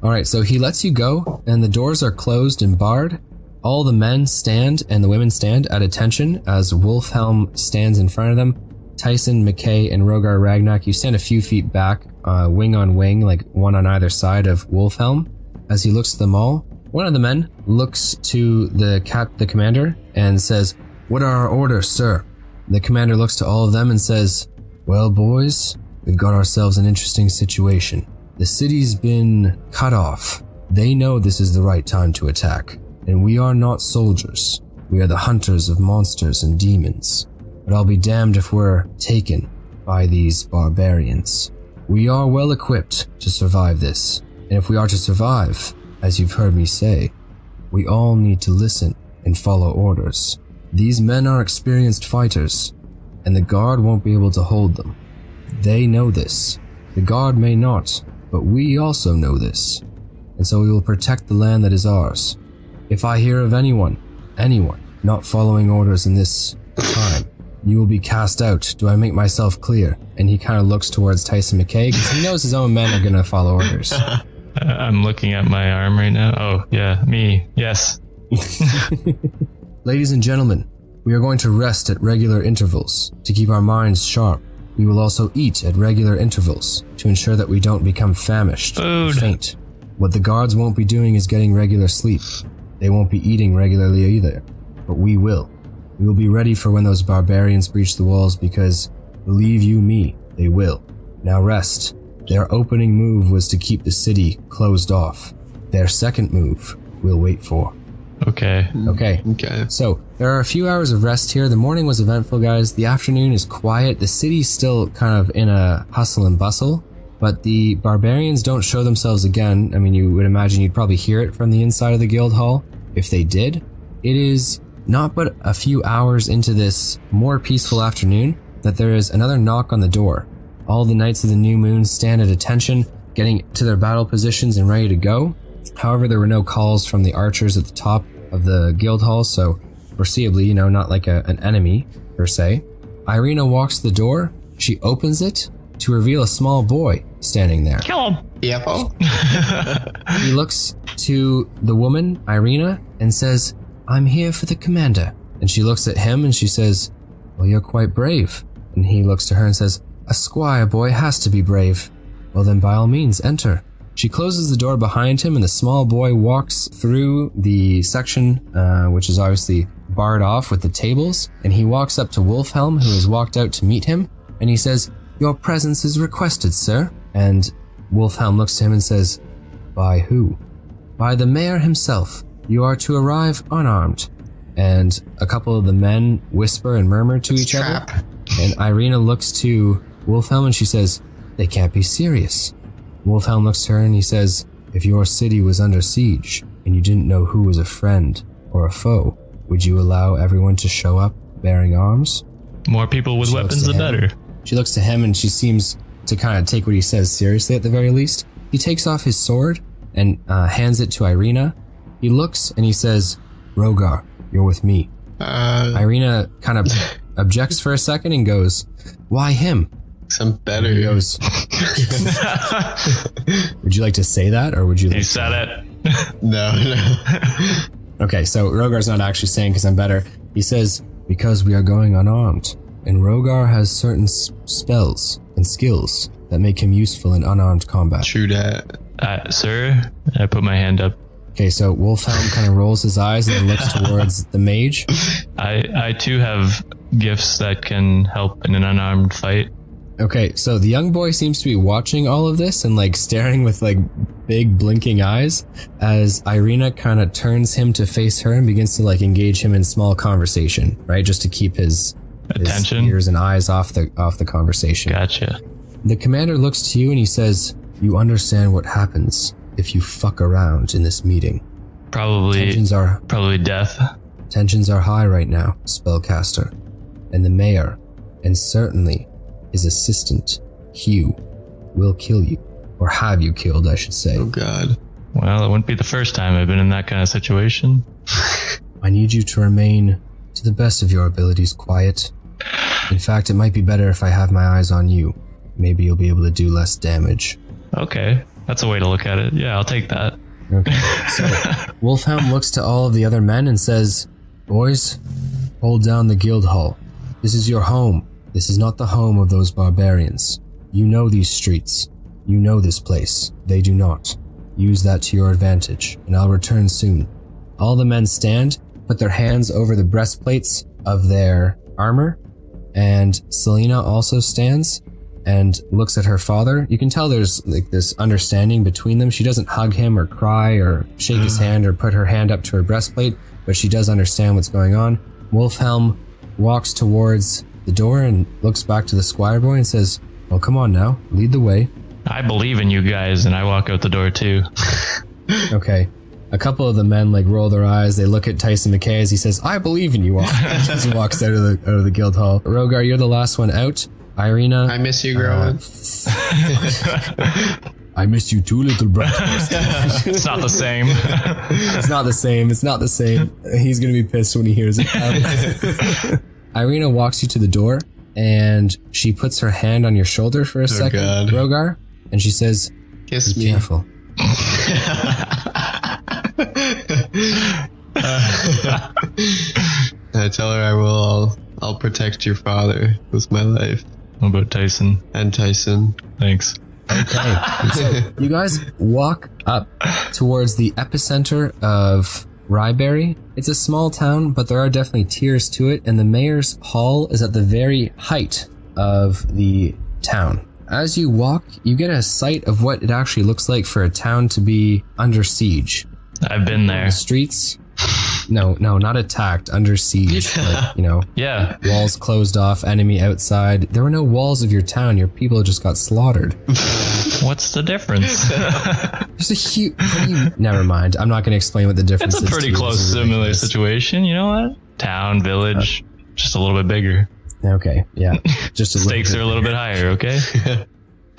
Speaker 1: All right, so he lets you go, and the doors are closed and barred. All the men stand and the women stand at attention as Wolfhelm stands in front of them. Tyson, McKay, and Rogar Ragnak, you stand a few feet back, wing on wing, one on either side of Wolfhelm. As he looks at them all, one of the men looks to the commander and says, "What are our orders, sir?" The commander looks to all of them and says, "Well, boys, we've got ourselves an interesting situation. The city's been cut off. They know this is the right time to attack, and we are not soldiers. We are the hunters of monsters and demons. But I'll be damned if we're taken by these barbarians. We are well equipped to survive this, and if we are to survive, as you've heard me say, we all need to listen and follow orders. These men are experienced fighters, and the guard won't be able to hold them. They know this. The guard may not, but we also know this, and so we will protect the land that is ours. If I hear of anyone not following orders in this time, you will be cast out. Do I make myself clear?" And he kind of looks towards Tyson McKay because he knows his own men are going to follow orders.
Speaker 2: I'm looking at my arm right now. Oh, yeah, me. Yes.
Speaker 1: Ladies and gentlemen, we are going to rest at regular intervals to keep our minds sharp. We will also eat at regular intervals to ensure that we don't become famished or faint. What the guards won't be doing is getting regular sleep. They won't be eating regularly either, but we will. We will be ready for when those barbarians breach the walls because, believe you me, they will. Now rest. Their opening move was to keep the city closed off. Their second move we'll wait for.
Speaker 2: Okay.
Speaker 1: Okay. So, there are a few hours of rest here. The morning was eventful, guys. The afternoon is quiet. The city's still kind of in a hustle and bustle, but the barbarians don't show themselves again. I mean, you would imagine you'd probably hear it from the inside of the guild hall. If they did, it is not but a few hours into this more peaceful afternoon that there is another knock on the door. All the Knights of the New Moon stand at attention, getting to their battle positions and ready to go. However, there were no calls from the archers at the top of the guild hall, so foreseeably, not like an enemy per se. Irina walks to the door. She opens it to reveal a small boy standing there.
Speaker 2: Kill him.
Speaker 3: Fievel?
Speaker 1: He looks to the woman, Irina, and says, "I'm here for the commander." And she looks at him and she says, "Well, you're quite brave." And he looks to her and says, "A squire boy has to be brave." "Well then, by all means, enter." She closes the door behind him and the small boy walks through the section, which is obviously barred off with the tables, and he walks up to Wolfhelm, who has walked out to meet him, and he says, "Your presence is requested, sir." And Wolfhelm looks to him and says, "By who?" "By the mayor himself. You are to arrive unarmed." And a couple of the men whisper and murmur to each other. And Irina looks to Wolfhelm and she says, "They can't be serious." Wolfhelm looks to her and he says, "If your city was under siege and you didn't know who was a friend or a foe, would you allow everyone to show up bearing arms?"
Speaker 2: More people with weapons, the better.
Speaker 1: She looks to him and she seems to kind of take what he says seriously at the very least. He takes off his sword and hands it to Irina. He looks and he says, "Rogar, you're with me." Irina kind of objects for a second and goes, "Why him?"
Speaker 3: Some better.
Speaker 1: He goes, "Would you like to say that, or would you like
Speaker 2: You said it.
Speaker 3: No.
Speaker 1: Okay, so Rogar's not actually saying because I'm better. He says, "Because we are going unarmed, and Rogar has certain spells and skills that make him useful in unarmed combat."
Speaker 3: True that.
Speaker 2: Sir, I put my hand up.
Speaker 1: Okay, so Wolfhelm kind of rolls his eyes and then looks towards the mage.
Speaker 2: I too have gifts that can help in an unarmed fight.
Speaker 1: Okay, so the young boy seems to be watching all of this and staring with big blinking eyes as Irina kind of turns him to face her and begins to engage him in small conversation, right? Just to keep his
Speaker 2: Attention.
Speaker 1: ears and eyes off the conversation.
Speaker 2: Gotcha.
Speaker 1: The commander looks to you and he says, "You understand what happens if you fuck around in this meeting."
Speaker 2: Probably death.
Speaker 1: Tensions are high right now, spellcaster. And the mayor, and certainly his assistant, Hugh, will kill you. Or have you killed, I should say.
Speaker 3: Oh god.
Speaker 2: Well, it wouldn't be the first time I've been in that kind of situation.
Speaker 1: I need you to remain, to the best of your abilities, quiet. In fact, it might be better if I have my eyes on you. Maybe you'll be able to do less damage.
Speaker 2: Okay, that's a way to look at it. Yeah, I'll take that.
Speaker 1: Okay, so Wolfhelm looks to all of the other men and says, "Boys, hold down the guild hall. This is your home. This is not the home of those barbarians. You know these streets. You know this place. They do not. Use that to your advantage, and I'll return soon." All the men stand, put their hands over the breastplates of their armor, And Selena also stands and looks at her father. You can tell there's like this understanding between them. She doesn't hug him or cry or shake his hand or put her hand up to her breastplate, but she does understand what's going on. Wolfhelm walks towards the door and looks back to the squire boy and says, well, come on now, lead the way.
Speaker 2: I believe in you guys, and I walk out the door too.
Speaker 1: Okay. A couple of the men like roll their eyes. They look at Tyson McKay as he says, I believe in you all. As he walks out of the guild hall. Rogar, you're the last one out. Irina.
Speaker 3: I miss you growing.
Speaker 1: I miss you too, little brat.
Speaker 2: It's not the same.
Speaker 1: It's not the same. It's not the same. He's going to be pissed when he hears it. Irina walks you to the door and she puts her hand on your shoulder for a second,
Speaker 3: God.
Speaker 1: Rogar, and she says,
Speaker 3: Kiss
Speaker 1: be
Speaker 3: me.
Speaker 1: careful.
Speaker 3: I tell her I'll protect your father with my life.
Speaker 2: What about Tyson?
Speaker 3: And Tyson.
Speaker 2: Thanks.
Speaker 1: Okay. So you guys walk up towards the epicenter of Ryberry. It's a small town, but there are definitely tiers to it, and the mayor's hall is at the very height of the town. As you walk, you get a sight of what it actually looks like for a town to be under siege.
Speaker 2: I've been there.
Speaker 1: The streets, no, not attacked, under siege. Like,
Speaker 2: Yeah.
Speaker 1: walls closed off, enemy outside. There were no walls of your town. Your people just got slaughtered.
Speaker 2: What's the difference?
Speaker 1: There's a huge... Never mind. I'm not going to explain what the difference is.
Speaker 2: It's a pretty close similar situation. You know what? Town, village, just a little bit bigger.
Speaker 1: Okay, yeah. Just a
Speaker 2: Stakes are a little bit higher, okay?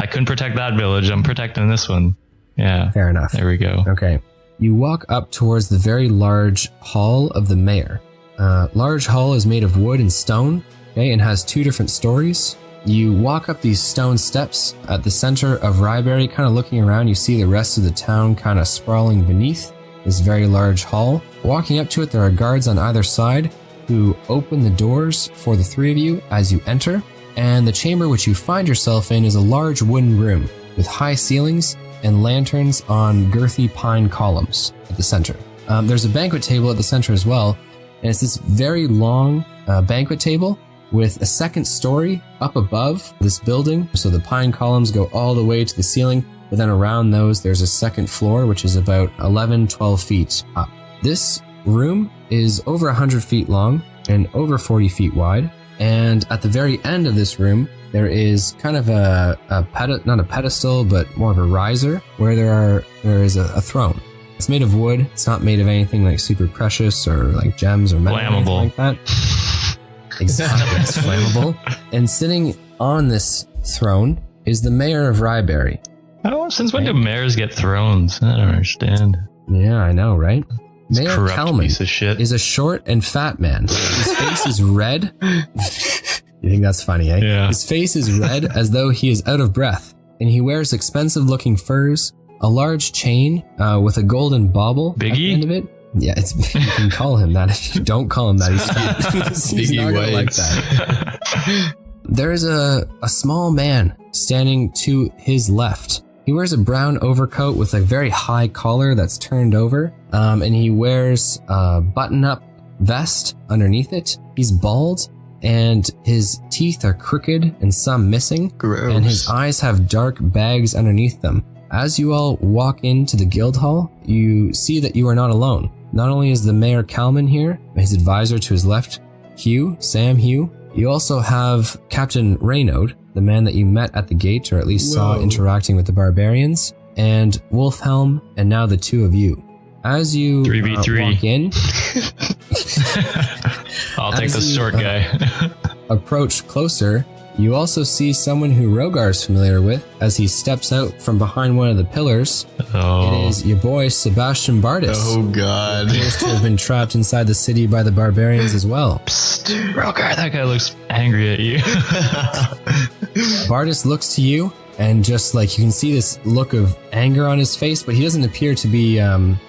Speaker 2: I couldn't protect that village. I'm protecting this one. Yeah.
Speaker 1: Fair enough.
Speaker 2: There we go.
Speaker 1: Okay. You walk up towards the very large hall of the mayor. Large hall is made of wood and stone, okay, and has 2 different stories. You walk up these stone steps at the center of Ryberry, kind of looking around. You see the rest of the town kind of sprawling beneath this very large hall. Walking up to it, there are guards on either side who open the doors for the 3 of you as you enter. And the chamber which you find yourself in is a large wooden room with high ceilings and lanterns on girthy pine columns at the center. There's a banquet table at the center as well, and it's this very long banquet table with a second story up above this building. So the pine columns go all the way to the ceiling, but then around those there's a second floor which is about 12 feet up. This room is over 100 feet long and over 40 feet wide, and at the very end of this room there is kind of not a pedestal, but more of a riser where there is a throne. It's made of wood. It's not made of anything like super precious or like gems or metal or anything like that. Exactly, it's flammable. And sitting on this throne is the mayor of Ryberry.
Speaker 2: Oh, since when do mayors get thrones? I don't understand.
Speaker 1: Yeah, I know, right?
Speaker 2: This
Speaker 1: Mayor
Speaker 2: corrupt
Speaker 1: Kalman
Speaker 2: piece of shit.
Speaker 1: is a short and fat man. His face is red. You think that's funny, eh?
Speaker 2: Yeah.
Speaker 1: His face is red as though he is out of breath, and he wears expensive-looking furs, a large chain with a golden bauble at the end of it. Yeah, you can call him that. If you don't call him that, he's not gonna like that. There is a small man standing to his left. He wears a brown overcoat with a very high collar that's turned over, and he wears a button-up vest underneath it. He's bald, and his teeth are crooked and some missing.
Speaker 3: Gross.
Speaker 1: And his eyes have dark bags underneath them. As you all walk into the guild hall, you see that you are not alone. Not only is the Mayor Kalman here, his advisor to his left, Sam Hugh, you also have Captain Raynaud, the man that you met at the gate, or at least saw interacting with the barbarians, and Wolfhelm, and now the 2 of you. As you
Speaker 2: 3v3.
Speaker 1: Walk in,
Speaker 2: I'll take the short guy.
Speaker 1: approach closer, you also see someone who Rogar is familiar with as he steps out from behind one of the pillars.
Speaker 2: Oh.
Speaker 1: It is your boy Sebastian Bardis.
Speaker 3: Oh God.
Speaker 1: He appears to have been trapped inside the city by the barbarians as well.
Speaker 2: Psst, Rogar, that guy looks angry at you.
Speaker 1: Bardis looks to you, and just like you can see this look of anger on his face, but he doesn't appear to be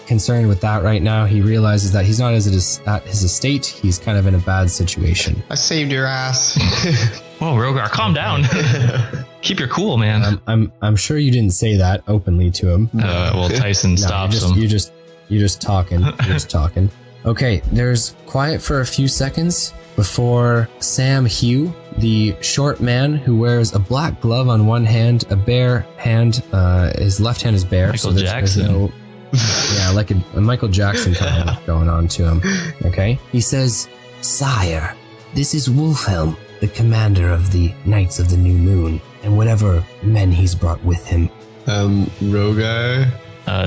Speaker 1: concerned with that right now. He realizes that he's not at his estate. He's kind of in a bad situation.
Speaker 3: I saved your ass.
Speaker 2: Whoa, Rogar, calm down. Keep your cool, man.
Speaker 1: I'm sure you didn't say that openly to him.
Speaker 2: Well, Tyson stops him.
Speaker 1: You're just talking. You're just talking. Okay, there's quiet for a few seconds before Sam Hugh the short man who wears a black glove on one hand, a bare hand, his left hand is bare.
Speaker 2: Michael Jackson.
Speaker 1: Yeah, like a Michael Jackson kind of going on to him. Okay. He says, "Sire, this is Wolfhelm, the commander of the Knights of the New Moon, and whatever men he's brought with him."
Speaker 3: Rogar?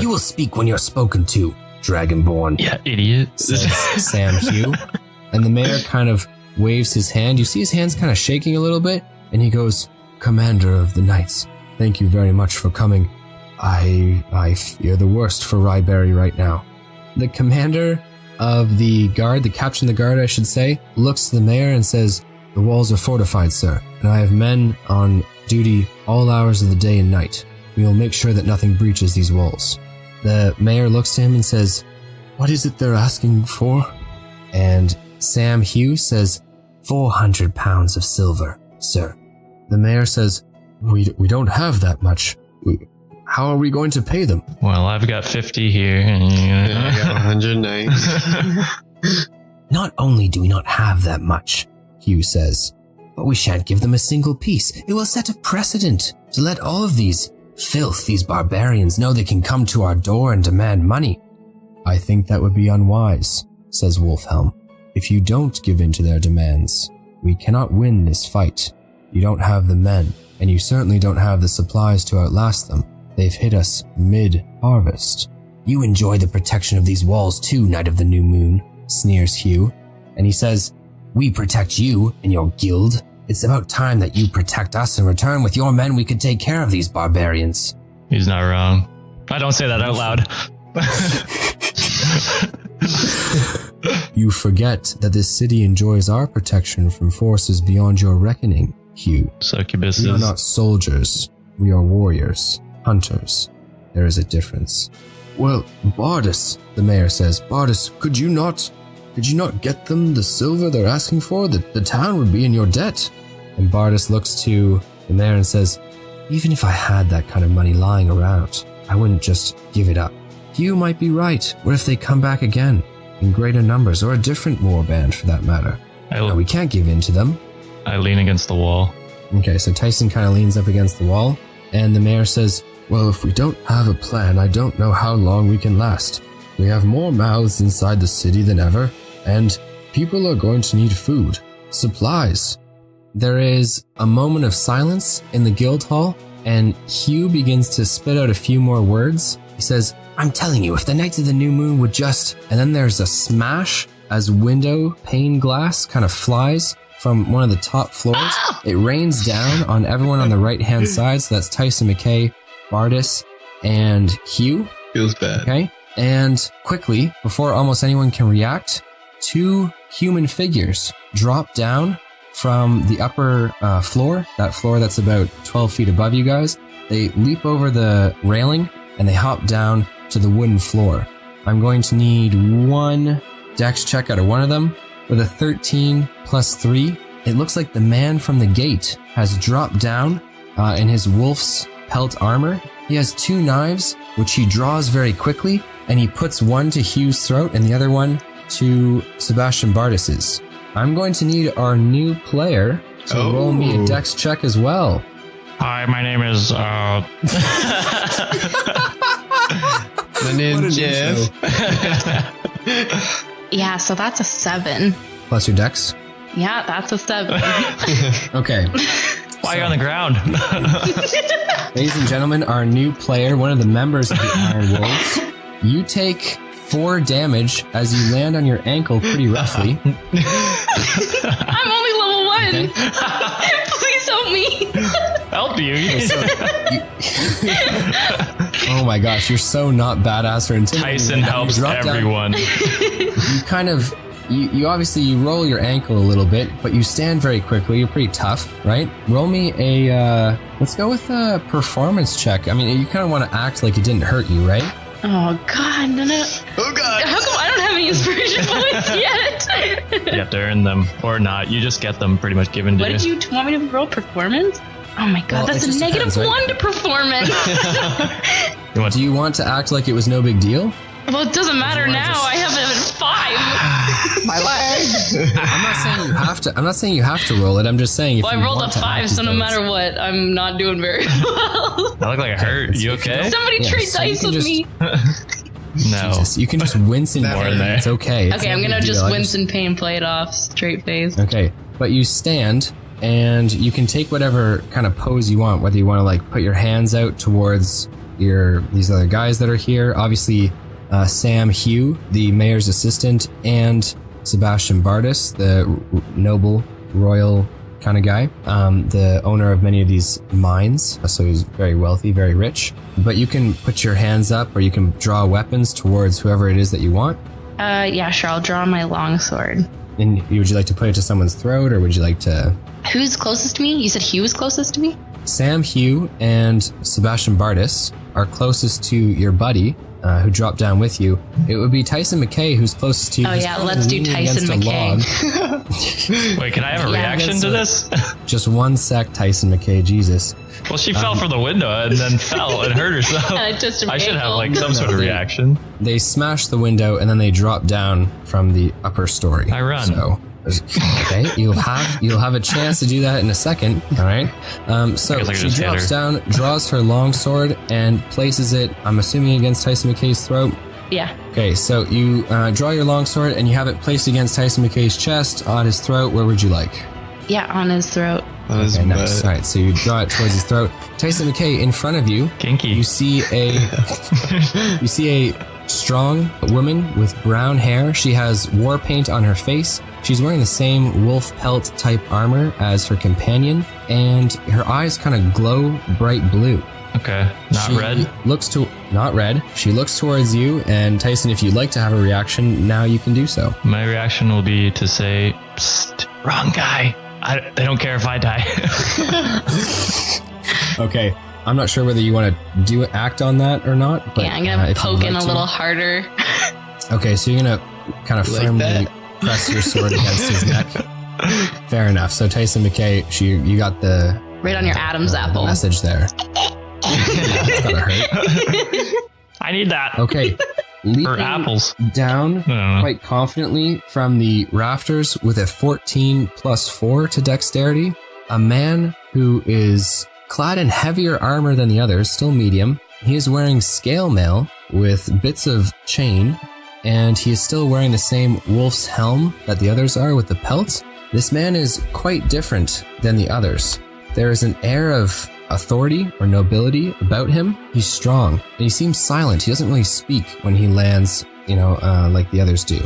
Speaker 1: You will speak when you're spoken to, Dragonborn.
Speaker 2: Yeah, idiot.
Speaker 1: Says Sam Hugh. And the mayor kind of waves his hand. You see his hands kind of shaking a little bit, and he goes, "Commander of the Knights, thank you very much for coming. I fear the worst for Ryberry right now." The commander of the guard, the captain of the guard, I should say, looks to the mayor and says, "The walls are fortified, sir, and I have men on duty all hours of the day and night. We will make sure that nothing breaches these walls." The mayor looks to him and says, "What is it they're asking for?" And Sam Hugh says, 400 pounds of silver, sir." The mayor says, we don't have that much. How are we going to pay them?"
Speaker 2: Well, I've got 50 here. And
Speaker 3: I got 109.
Speaker 1: "Not only do we not have that much," Hugh says, "but we shan't give them a single piece. It will set a precedent to let all of these barbarians know they can come to our door and demand money." "I think that would be unwise," says Wolfhelm. "If you don't give in to their demands, we cannot win this fight. You don't have the men, and you certainly don't have the supplies to outlast them. They've hit us mid-harvest." "You enjoy the protection of these walls too, Knight of the New Moon," sneers Hugh. And he says, "We protect you and your guild. It's about time that you protect us in return. With your men, we could take care of these barbarians."
Speaker 2: He's not wrong. I don't say that out loud.
Speaker 1: "You forget that this city enjoys our protection from forces beyond your reckoning, Hugh.
Speaker 2: Succubuses.
Speaker 1: We are not soldiers. We are warriors, hunters. There is a difference." "Well, Bardus," the mayor says, "Bardus, could you not get them the silver they're asking for? The town would be in your debt." And Bardus looks to the mayor and says, "Even if I had that kind of money lying around, I wouldn't just give it up. Hugh might be right. What if they come back again, in greater numbers, or a different warband for that matter? No, we can't give in to them."
Speaker 2: I lean against the wall.
Speaker 1: Okay, so Tyson kind of leans up against the wall, and the mayor says, "Well, if we don't have a plan, I don't know how long we can last. We have more mouths inside the city than ever, and people are going to need food, supplies." There is a moment of silence in the guild hall, and Hugh begins to spit out a few more words. He says, "I'm telling you, if the Knights of the New Moon would just..." And then there's a smash as window pane glass kind of flies from one of the top floors. It rains down on everyone on the right-hand side, so that's Tyson, McKay, Bardus, and Hugh.
Speaker 3: Feels bad.
Speaker 1: Okay? And quickly, before almost anyone can react, 2 human figures drop down from the upper floor, that floor that's about 12 feet above you guys. They leap over the railing and they hop down to the wooden floor. I'm going to need 1 dex check out of one of them. With a 13 plus 3, it looks like the man from the gate has dropped down in his wolf's pelt armor. He has 2 knives, which he draws very quickly, and he puts one to Hugh's throat and the other one to Sebastian Bardus's. I'm going to need our new player to roll me a dex check as well.
Speaker 2: Hi, my name is
Speaker 3: My name's Jeff.
Speaker 4: Yeah, so that's a 7.
Speaker 1: Plus your dex?
Speaker 4: Yeah, that's a 7.
Speaker 1: Okay.
Speaker 2: Why are you on the ground?
Speaker 1: Ladies and gentlemen, our new player, one of the members of the Iron Wolves, you take 4 damage as you land on your ankle pretty roughly.
Speaker 4: I'm only level 1.
Speaker 1: Okay.
Speaker 4: Please help me.
Speaker 2: Help you?
Speaker 1: Oh my gosh, you're so not badass or intimidating.
Speaker 2: Tyson helps everyone.
Speaker 1: You kind of, you obviously, you roll your ankle a little bit, but you stand very quickly. You're pretty tough, right? Roll me a, let's go with a performance check. I mean, you kind of want to act like it didn't hurt you, right?
Speaker 4: Oh God, no.
Speaker 3: Oh God.
Speaker 4: How come I don't have any inspiration points yet?
Speaker 2: You have to earn them, or not. You just get them pretty much given to
Speaker 4: What
Speaker 2: you.
Speaker 4: did you want me to roll performance? Oh my God,
Speaker 1: Well,
Speaker 4: that's
Speaker 1: it just
Speaker 4: a negative
Speaker 1: depends, right?
Speaker 4: 1 to performance.
Speaker 1: Do you want to act like it was no big deal?
Speaker 4: Well, it doesn't matter now. I have it at 5.
Speaker 3: My leg.
Speaker 1: I'm not saying you have to roll it. I'm just saying if
Speaker 4: Well,
Speaker 1: you
Speaker 4: I rolled
Speaker 1: want
Speaker 4: a
Speaker 1: to
Speaker 4: 5,
Speaker 1: act
Speaker 4: so
Speaker 1: as
Speaker 4: no
Speaker 1: though
Speaker 4: matter what, I'm not doing very well.
Speaker 2: I look like I hurt. You okay?
Speaker 4: Somebody trade
Speaker 1: so you
Speaker 4: dice
Speaker 1: can
Speaker 4: with
Speaker 1: just-
Speaker 4: me.
Speaker 2: No.
Speaker 1: Jesus, you can just wince in
Speaker 3: More
Speaker 1: pain.
Speaker 3: in there.
Speaker 1: It's okay. It's
Speaker 4: Okay,
Speaker 1: no
Speaker 4: I'm
Speaker 1: big
Speaker 4: gonna
Speaker 1: deal.
Speaker 4: just
Speaker 1: I
Speaker 4: wince in pain, play it off, straight face.
Speaker 1: Okay, but you stand and you can take whatever kind of pose you want, whether you want to like put your hands out towards these other guys that are here. Obviously, Sam Hugh, the mayor's assistant, and Sebastian Bardis, the noble royal kind of guy, the owner of many of these mines. So he's very wealthy, very rich. But you can put your hands up, or you can draw weapons towards whoever it is that you want.
Speaker 4: Yeah, sure. I'll draw my longsword.
Speaker 1: And would you like to put it to someone's throat, or would you like to?
Speaker 4: Who's closest to me? You said Hugh was closest to me?
Speaker 1: Sam Hugh and Sebastian Bardis are closest to your buddy, who dropped down with you. It would be Tyson McKay who's closest to you.
Speaker 4: Oh
Speaker 1: He's
Speaker 4: yeah,
Speaker 1: kind of
Speaker 4: let's do
Speaker 1: leaning
Speaker 4: Tyson
Speaker 1: against a
Speaker 4: McKay.
Speaker 1: log.
Speaker 2: Wait, can I have a
Speaker 4: Yeah,
Speaker 2: reaction
Speaker 1: that's
Speaker 2: to
Speaker 1: a-
Speaker 2: this?
Speaker 1: Just 1 sec, Tyson McKay. Jesus.
Speaker 2: Well, she fell from the window and then fell and hurt herself.
Speaker 4: And I touched her
Speaker 2: I should have
Speaker 4: ankle.
Speaker 2: like some sort of reaction.
Speaker 1: They smash the window and then they drop down from the upper story.
Speaker 2: I run.
Speaker 1: So, okay, you'll have a chance to do that in a second. All right. So
Speaker 2: I guess I could
Speaker 1: she
Speaker 2: just hit
Speaker 1: drops
Speaker 2: her.
Speaker 1: down, draws her longsword, and places it. I'm assuming against Tyson McKay's throat.
Speaker 4: Yeah.
Speaker 1: Okay, so you draw your longsword and you have it placed against Tyson McKay's chest, on his throat. Where would you like?
Speaker 4: Yeah, on his throat.
Speaker 3: That is
Speaker 1: Okay, nice.
Speaker 3: butt.
Speaker 1: All right, so you draw it towards his throat. Tyson McKay, in front of you,
Speaker 2: Kinky.
Speaker 1: you see a strong woman with brown hair. She has war paint on her face. She's wearing the same wolf pelt type armor as her companion, and her eyes kind of glow bright blue.
Speaker 2: Okay, not
Speaker 1: She
Speaker 2: red.
Speaker 1: Not red. She looks towards you, and Tyson, if you'd like to have a reaction, now you can do so.
Speaker 2: My reaction will be to say, Psst, wrong guy. They don't care if I die.
Speaker 1: Okay, I'm not sure whether you want to act on that or not, but
Speaker 4: Yeah, I'm gonna
Speaker 1: if you'd
Speaker 4: poke in
Speaker 1: like
Speaker 4: a
Speaker 1: to.
Speaker 4: little harder.
Speaker 1: Okay, so you're gonna kind of
Speaker 3: Like
Speaker 1: firmly
Speaker 3: that?
Speaker 1: press your sword against his neck. Fair enough. So Tyson McKay, you got the
Speaker 4: Right on your Adam's apple.
Speaker 1: message there. Yeah, it's gotta hurt.
Speaker 2: I need that.
Speaker 1: Okay,
Speaker 2: Or
Speaker 1: leaping
Speaker 2: apples.
Speaker 1: down
Speaker 2: I don't know.
Speaker 1: quite confidently from the rafters with a 14 plus 4 to dexterity, a man who is clad in heavier armor than the others, still medium. He is wearing scale mail with bits of chain, and he is still wearing the same wolf's helm that the others are with the pelt. This man is quite different than the others. There is an air of authority or nobility about him. He's strong, and he seems silent. He doesn't really speak when he lands, like the others do.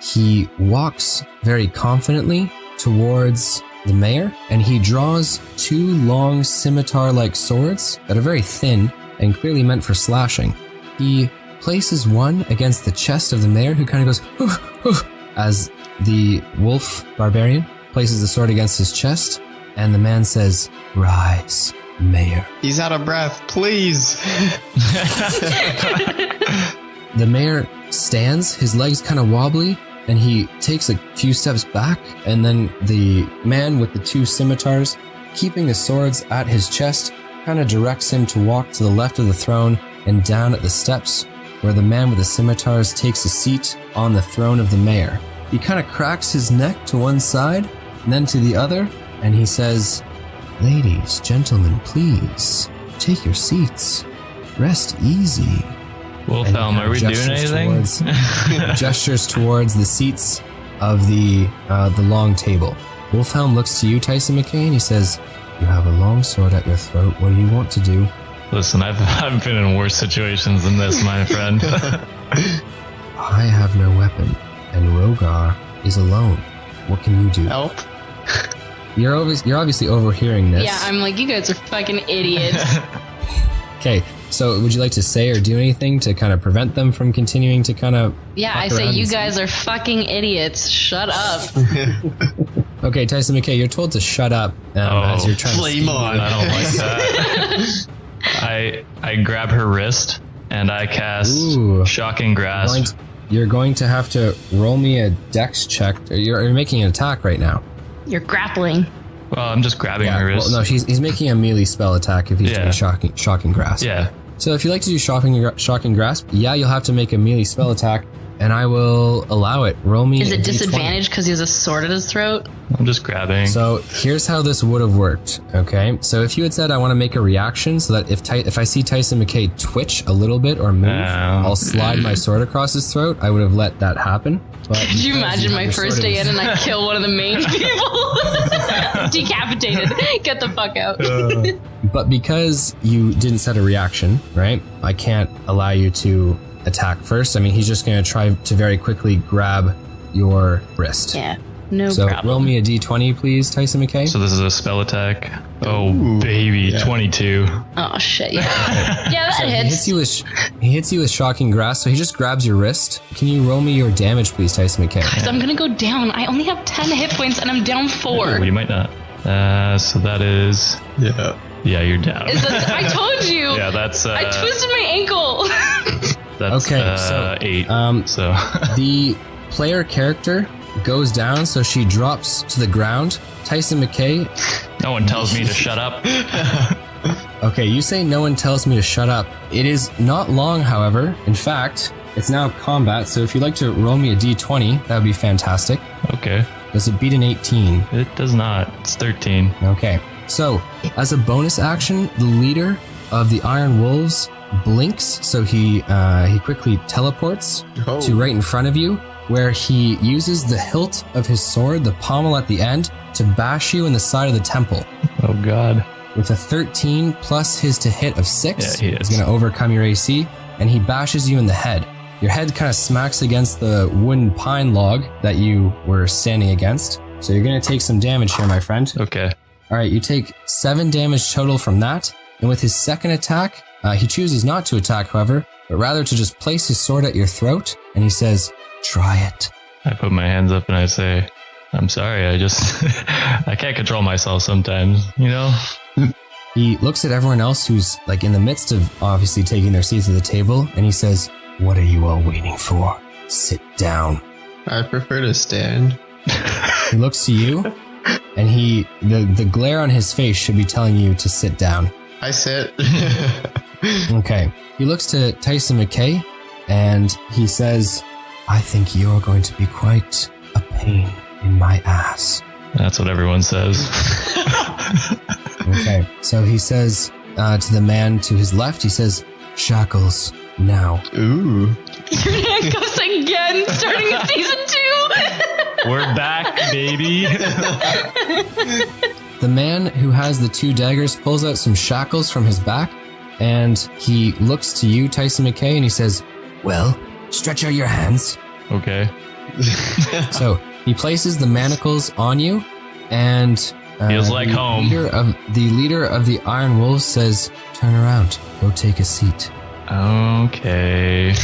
Speaker 1: He walks very confidently towards the mayor, and he draws 2 long scimitar-like swords that are very thin and clearly meant for slashing. He places one against the chest of the mayor, who kind of goes, "Oof, oof," as the wolf barbarian places the sword against his chest, and the man says, "Rise, mayor."
Speaker 3: He's out of breath. Please.
Speaker 1: The mayor stands, his legs kind of wobbly, and he takes a few steps back, and then the man with the 2 scimitars, keeping the swords at his chest, kind of directs him to walk to the left of the throne and down at the steps, where the man with the scimitars takes a seat on the throne of the mayor. He kind of cracks his neck to one side, and then to the other, and he says, "Ladies, gentlemen, please, take your seats. Rest easy."
Speaker 2: Wilhelm, are we doing anything?
Speaker 1: Gestures towards the seats of the long table. Wilhelm looks to you, Tyson McKay, and he says, "You have a long sword at your throat. What do you want to do?"
Speaker 2: Listen, I've been in worse situations than this, my friend.
Speaker 1: "I have no weapon, and Rogar is alone. What can you do?"
Speaker 3: Help.
Speaker 1: You're obviously overhearing this.
Speaker 4: Yeah, I'm like, you guys are fucking idiots.
Speaker 1: Okay, so would you like to say or do anything to kind of prevent them from continuing to kind of...
Speaker 4: Yeah,
Speaker 1: fuck
Speaker 4: I say
Speaker 1: around
Speaker 4: you
Speaker 1: and
Speaker 4: guys are fucking idiots. Shut up.
Speaker 1: Okay, Tyson McKay, you're told to shut up as you're trying
Speaker 3: flame
Speaker 1: to...
Speaker 3: on.
Speaker 2: I don't like that. I grab her wrist and I cast
Speaker 1: Ooh.
Speaker 2: Shocking Grasp.
Speaker 1: You're going to have to roll me a dex check. You're making an attack right now.
Speaker 4: You're grappling.
Speaker 2: Well, I'm just grabbing her wrist.
Speaker 1: Well, no, he's making a melee spell attack if he's doing
Speaker 2: Yeah.
Speaker 1: shocking grasp.
Speaker 2: Yeah.
Speaker 1: So if you like to do shocking grasp, yeah, you'll have to make a melee spell attack, and I will allow it. Roll me.
Speaker 4: Is
Speaker 1: a
Speaker 4: it
Speaker 1: D20.
Speaker 4: disadvantage because he has a sword at his throat?
Speaker 2: I'm just grabbing.
Speaker 1: So here's how this would have worked, okay? So if you had said I want to make a reaction so that if I see Tyson McKay twitch a little bit or move, I'll slide my sword across his throat, I would have let that happen. But
Speaker 4: Could you imagine my first day in and I kill one of the main people? Decapitated. Get the fuck out.
Speaker 1: But because you didn't set a reaction, right? I can't allow you to attack first. I mean, he's just going to try to very quickly grab your wrist.
Speaker 4: Yeah, no
Speaker 1: So
Speaker 4: problem.
Speaker 1: roll me a d20, please, Tyson McKay.
Speaker 2: So this is a spell attack. Oh, baby,
Speaker 3: yeah.
Speaker 2: 22.
Speaker 4: Oh shit! Yeah, yeah, that
Speaker 1: So
Speaker 4: hits.
Speaker 1: he hits you with shocking grasp, so he just grabs your wrist. Can you roll me your damage, please, Tyson McKay?
Speaker 4: Guys, I'm gonna go down. I only have 10 hit points and I'm down 4.
Speaker 2: Oh, you might not. So that is... Yeah, you're down.
Speaker 4: I told you.
Speaker 2: Yeah, that's...
Speaker 4: I twisted my ankle.
Speaker 2: That's
Speaker 1: Okay, so,
Speaker 2: 8. So
Speaker 1: The player character goes down, so she drops to the ground. Tyson McKay.
Speaker 2: no one tells me to shut up.
Speaker 1: Okay, you say no one tells me to shut up. It is not long, however. In fact, it's now combat, so if you'd like to roll me a d20, that would be fantastic.
Speaker 2: Okay.
Speaker 1: Does it beat an 18?
Speaker 2: It does not. It's 13.
Speaker 1: Okay. So, as a bonus action, the leader of the Iron Wolves blinks, so he quickly teleports to right in front of you, where he uses the hilt of his sword, the pommel at the end, to bash you in the side of the temple.
Speaker 2: Oh, God.
Speaker 1: With a 13 plus his to hit of 6,
Speaker 2: Yeah, he is.
Speaker 1: he's going to overcome your AC, and he bashes you in the head. Your head kind of smacks against the wooden pine log that you were standing against. So you're going to take some damage here, my friend.
Speaker 2: Okay.
Speaker 1: All right, you take 7 damage total from that. And with his second attack, he chooses not to attack, however, but rather to just place his sword at your throat. And he says, "Try it."
Speaker 2: I put my hands up and I say, I'm sorry, I can't control myself sometimes, you know?
Speaker 1: He looks at everyone else who's like in the midst of obviously taking their seats at the table, and he says, "What are you all waiting for? Sit down."
Speaker 3: I prefer to stand.
Speaker 1: He looks to you, and the glare on his face should be telling you to sit down.
Speaker 3: I sit.
Speaker 1: Okay. He looks to Tyson McKay, and he says, "I think you're going to be quite a pain in my ass."
Speaker 2: That's what everyone says.
Speaker 1: Okay. So he says to the man to his left, he says, "Shackles, now."
Speaker 3: Ooh.
Speaker 4: Your handcuffs again, starting in season 2.
Speaker 2: We're back, baby.
Speaker 1: The man who has the 2 daggers pulls out some shackles from his back, and he looks to you, Tyson McKay, and he says, "Well, stretch out your hands."
Speaker 2: Okay.
Speaker 1: So he places the manacles on you, and
Speaker 2: Feels like home.
Speaker 1: The leader of the Iron Wolves says, "Turn around, go take a seat."
Speaker 2: Okay.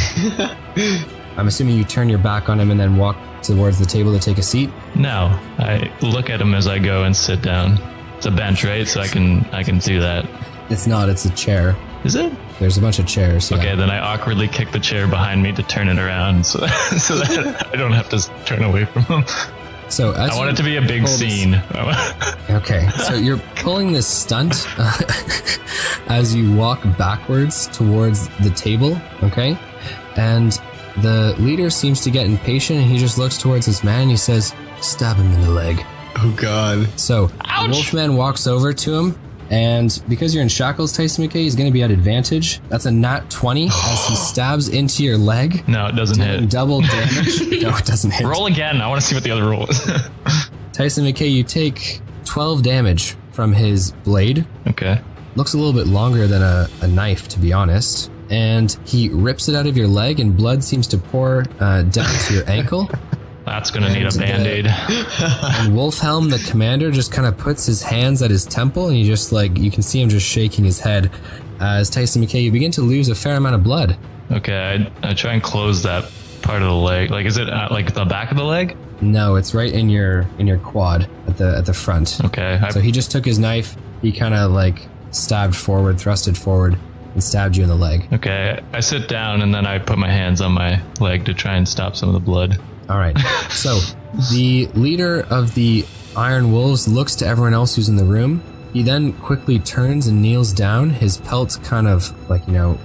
Speaker 1: I'm assuming you turn your back on him and then walk towards the table to take a seat.
Speaker 2: No, I look at him as I go and sit down. It's a bench, right? So I can do that.
Speaker 1: It's not, it's a chair.
Speaker 2: Is it?
Speaker 1: There's a bunch of chairs. Yeah.
Speaker 2: Okay, then I awkwardly kick the chair behind me to turn it around so that I don't have to turn away from him.
Speaker 1: So as
Speaker 2: I want it to be a big scene.
Speaker 1: Okay, so you're pulling this stunt as you walk backwards towards the table, okay? And the leader seems to get impatient, and he just looks towards his man and he says, "Stab him in the leg."
Speaker 3: Oh, God.
Speaker 1: So the Wolfman walks over to him, and because you're in shackles, Tyson McKay, he's going to be at advantage. That's a nat 20 as he stabs into your leg.
Speaker 2: No, it doesn't hit.
Speaker 1: Double damage. No, it doesn't hit.
Speaker 2: Roll again. I want to see what the other roll is.
Speaker 1: Tyson McKay, you take 12 damage from his blade.
Speaker 2: Okay.
Speaker 1: Looks a little bit longer than a knife, to be honest. And he rips it out of your leg, and blood seems to pour down to your ankle.
Speaker 2: That's going to need a Band-Aid.
Speaker 1: And Wolfhelm, the commander, just kind of puts his hands at his temple, and you can see him just shaking his head. As Tyson McKay, you begin to lose a fair amount of blood.
Speaker 2: Okay, I try and close that part of the leg. Like, is it like the back of the leg?
Speaker 1: No, it's right in your quad at the front.
Speaker 2: Okay.
Speaker 1: So he just took his knife, he kind of like thrusted forward, and stabbed you in the leg.
Speaker 2: Okay, I sit down and then I put my hands on my leg to try and stop some of the blood.
Speaker 1: All right. So the leader of the Iron Wolves looks to everyone else who's in the room. He then quickly turns and kneels down, his pelt kind of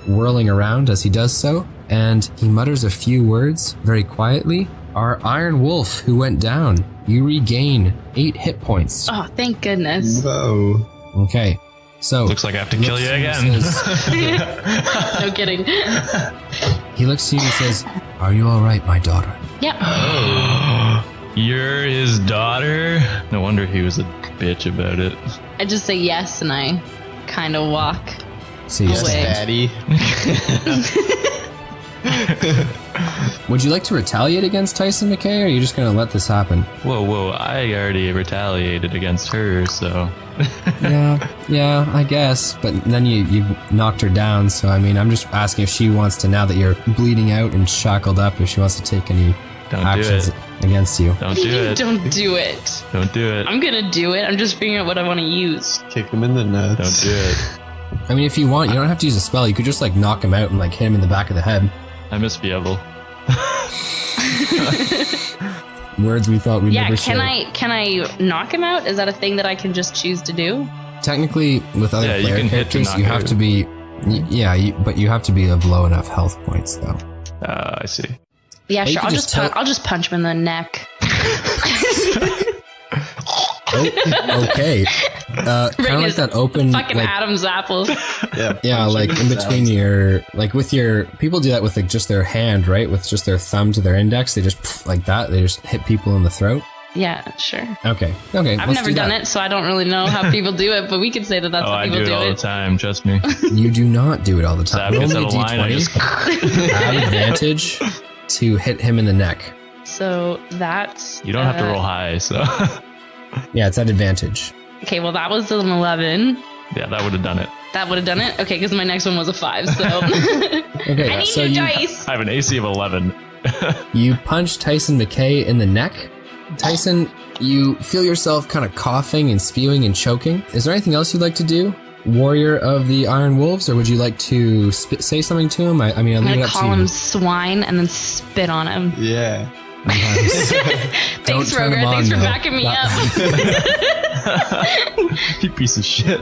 Speaker 1: whirling around as he does so, and he mutters a few words very quietly. Our Iron Wolf who went down, you regain 8 hit points.
Speaker 4: Oh, thank goodness.
Speaker 3: Whoa.
Speaker 1: Okay, so...
Speaker 2: Looks like I have to kill you again.
Speaker 4: No kidding.
Speaker 1: He looks to you and says, are you alright, my daughter?
Speaker 4: Yep.
Speaker 2: You're his daughter? No wonder he was a bitch about it.
Speaker 4: I just say yes and I kind of walk
Speaker 1: So you
Speaker 4: away.
Speaker 3: Daddy.
Speaker 1: Would you like to retaliate against Tyson, McKay, or are you just going to let this happen?
Speaker 2: Whoa, I already retaliated against her, so...
Speaker 1: Yeah, I guess. But then you knocked her down, so I mean, I'm just asking if she wants to, now that you're bleeding out and shackled up, if she wants to take any actions against you.
Speaker 2: Don't do it.
Speaker 4: Don't do it.
Speaker 2: Don't do it.
Speaker 4: I'm gonna do it. I'm just figuring out what I want to use.
Speaker 3: Kick him in the nuts.
Speaker 2: Don't do it.
Speaker 1: I mean, if you want, you don't have to use a spell. You could just knock him out and hit him in the back of the head.
Speaker 2: I miss Fievel.
Speaker 1: Words we thought we'd never say.
Speaker 4: Can I knock him out? Is that a thing that I can just choose to do?
Speaker 1: Technically, with other
Speaker 2: you
Speaker 1: player
Speaker 2: can hit to
Speaker 1: characters,
Speaker 2: knock
Speaker 1: you have
Speaker 2: out.
Speaker 1: to be... but you have to be of low enough health points, though.
Speaker 2: I see.
Speaker 4: Yeah,
Speaker 1: you
Speaker 4: sure.
Speaker 1: could
Speaker 4: I'll just punch him in the neck.
Speaker 1: Okay. Kind of like that open...
Speaker 4: Fucking Adam's apple.
Speaker 3: Yeah,
Speaker 1: Yeah, in between your... with your... People do that with just their hand, right? With just their thumb to their index. They just, like that. They just hit people in the throat.
Speaker 4: Yeah, sure.
Speaker 1: Okay.
Speaker 4: I've never done it, so I don't really know how people do it, but we could say that that's how
Speaker 2: I
Speaker 4: people
Speaker 2: do it all the time, trust me.
Speaker 1: You do not do it all the time.
Speaker 2: Sav gets
Speaker 1: Roll
Speaker 2: out
Speaker 1: me a
Speaker 2: of line, I
Speaker 1: D20.
Speaker 2: just...
Speaker 1: Add advantage to hit him in the neck.
Speaker 4: So that's...
Speaker 2: You don't have to roll high, so...
Speaker 1: Yeah, it's at advantage.
Speaker 4: Okay, well that was an 11.
Speaker 2: Yeah, that would have done it.
Speaker 4: That would have done it? Okay, because my next one was a 5, so...
Speaker 1: Okay,
Speaker 4: I need
Speaker 1: so
Speaker 4: new
Speaker 1: you,
Speaker 4: dice!
Speaker 2: I have an AC of 11.
Speaker 1: you punch Tyson McKay in the neck. Tyson, you feel yourself kind of coughing and spewing and choking. Is there anything else you'd like to do? Warrior of the Iron Wolves, or would you like to say something to him? I mean, I'll
Speaker 4: I'm
Speaker 1: leave it
Speaker 4: gonna
Speaker 1: up to
Speaker 4: call
Speaker 1: you.
Speaker 4: him swine and then spit on him.
Speaker 3: Yeah.
Speaker 1: Nice. Don't
Speaker 4: Thanks,
Speaker 1: turn him
Speaker 4: Rogar.
Speaker 1: on,
Speaker 4: Thanks for
Speaker 1: though.
Speaker 4: backing me up.
Speaker 3: You piece of shit.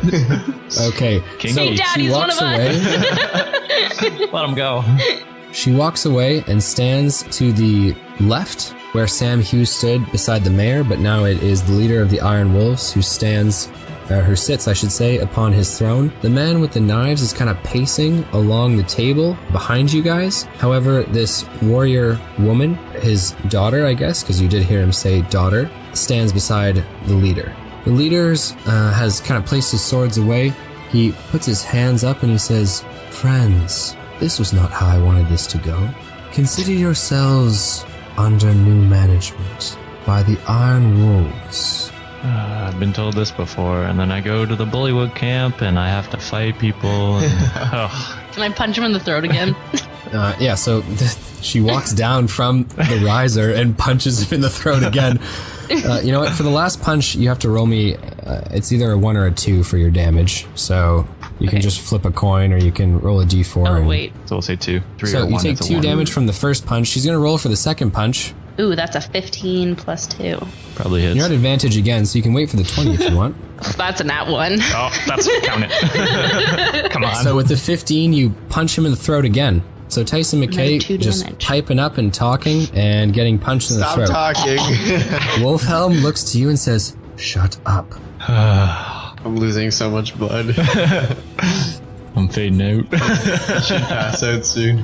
Speaker 1: Okay,
Speaker 2: King
Speaker 1: so
Speaker 2: Hey,
Speaker 4: Dad,
Speaker 1: she
Speaker 4: he's one
Speaker 1: walks
Speaker 4: of us.
Speaker 1: away.
Speaker 2: Let him go.
Speaker 1: She walks away and stands to the left where Sam Hughes stood beside the mayor, but now it is the leader of the Iron Wolves who sits, I should say, upon his throne. The man with the knives is kind of pacing along the table behind you guys. However, this warrior woman, his daughter, I guess, because you did hear him say daughter, stands beside the leader. The leader has kind of placed his swords away. He puts his hands up and he says, "Friends, this was not how I wanted this to go. Consider yourselves under new management by the Iron Wolves."
Speaker 2: I've been told this before, and then I go to the Bullywood camp and I have to fight people. And,
Speaker 4: Can I punch him in the throat again?
Speaker 1: Yeah, so she walks down from the riser and punches him in the throat again. You know what? For the last punch, you have to roll me. It's either a 1 or a 2 for your damage. So you can just flip a coin, or you can roll a d4.
Speaker 4: Oh,
Speaker 1: and-
Speaker 4: wait.
Speaker 2: so we'll say 2. 3
Speaker 1: So
Speaker 2: or 1.
Speaker 1: you take
Speaker 2: it's a
Speaker 1: 2
Speaker 2: 1.
Speaker 1: damage from the first punch. She's gonna roll for the second punch.
Speaker 4: Ooh, that's a 15 plus 2.
Speaker 2: Probably hits.
Speaker 1: You're at advantage again, so you can wait for the 20 if you want.
Speaker 4: That's a nat 1.
Speaker 2: Oh, that's count it. Come on.
Speaker 1: So with the 15, you punch him in the throat again. So Tyson
Speaker 4: Another
Speaker 1: McKay
Speaker 4: 2
Speaker 1: just
Speaker 4: damage.
Speaker 1: piping up and talking and getting punched in the
Speaker 3: Stop
Speaker 1: throat.
Speaker 3: talking.
Speaker 1: Wolfhelm looks to you and says, "Shut up."
Speaker 3: I'm losing so much blood.
Speaker 2: I'm fading out.
Speaker 3: I should pass out soon.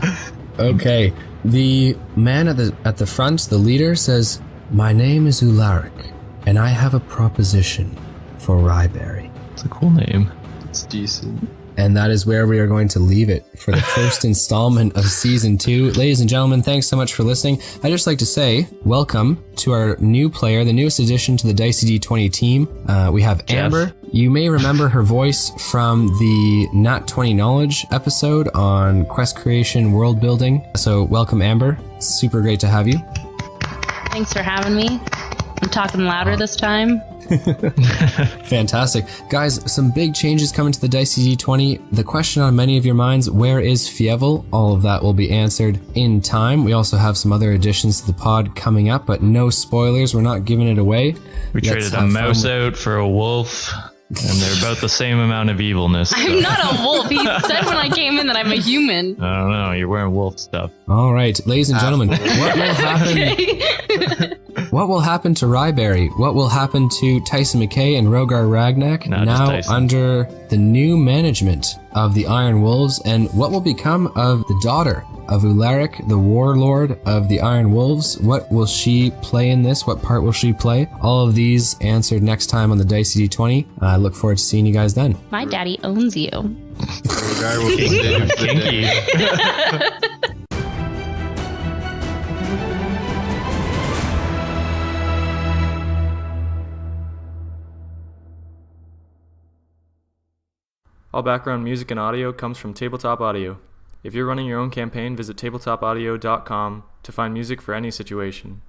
Speaker 1: Okay. The man at the front, the leader, says, "My name is Ularic, and I have a proposition for Ryberry."
Speaker 2: It's a cool name.
Speaker 3: It's decent.
Speaker 1: And that is where we are going to leave it for the first installment of Season 2. Ladies and gentlemen, thanks so much for listening. I'd just like to say, welcome to our new player, the newest addition to the Dicey D20 team. We have Amber. You may remember her voice from the Nat 20 Knowledge episode on quest creation, world building. So welcome, Amber. It's super great to have you.
Speaker 4: Thanks for having me. I'm talking louder this time.
Speaker 1: Fantastic. Guys, some big changes coming to the Dicey D20. The question on many of your minds, where is Fievel? All of that will be answered in time. We also have some other additions to the pod coming up, but no spoilers. We're not giving it away.
Speaker 2: We
Speaker 1: Let's
Speaker 2: traded a
Speaker 1: have
Speaker 2: mouse
Speaker 1: fun.
Speaker 2: out for a wolf. And they're about the same amount of evilness.
Speaker 4: I'm not a wolf. He said when I came in that I'm a human.
Speaker 2: I don't know. You're wearing wolf stuff.
Speaker 1: All right, ladies and gentlemen, what will happen?
Speaker 4: Okay.
Speaker 1: What will happen to Ryberry? What will happen to Tyson McKay and Rogar Ragnak
Speaker 2: No, just
Speaker 1: now
Speaker 2: Tyson.
Speaker 1: under the new management of the Iron Wolves? And what will become of the daughter of Ularic, the warlord of the Iron Wolves? What will she play in this? What part will she play? All of these answered next time on the Dicey D20. I look forward to seeing you guys then.
Speaker 4: My daddy owns you.
Speaker 3: Rogar will be saved the day.
Speaker 2: Kinky.
Speaker 5: All background music and audio comes from Tabletop Audio. If you're running your own campaign, visit tabletopaudio.com to find music for any situation.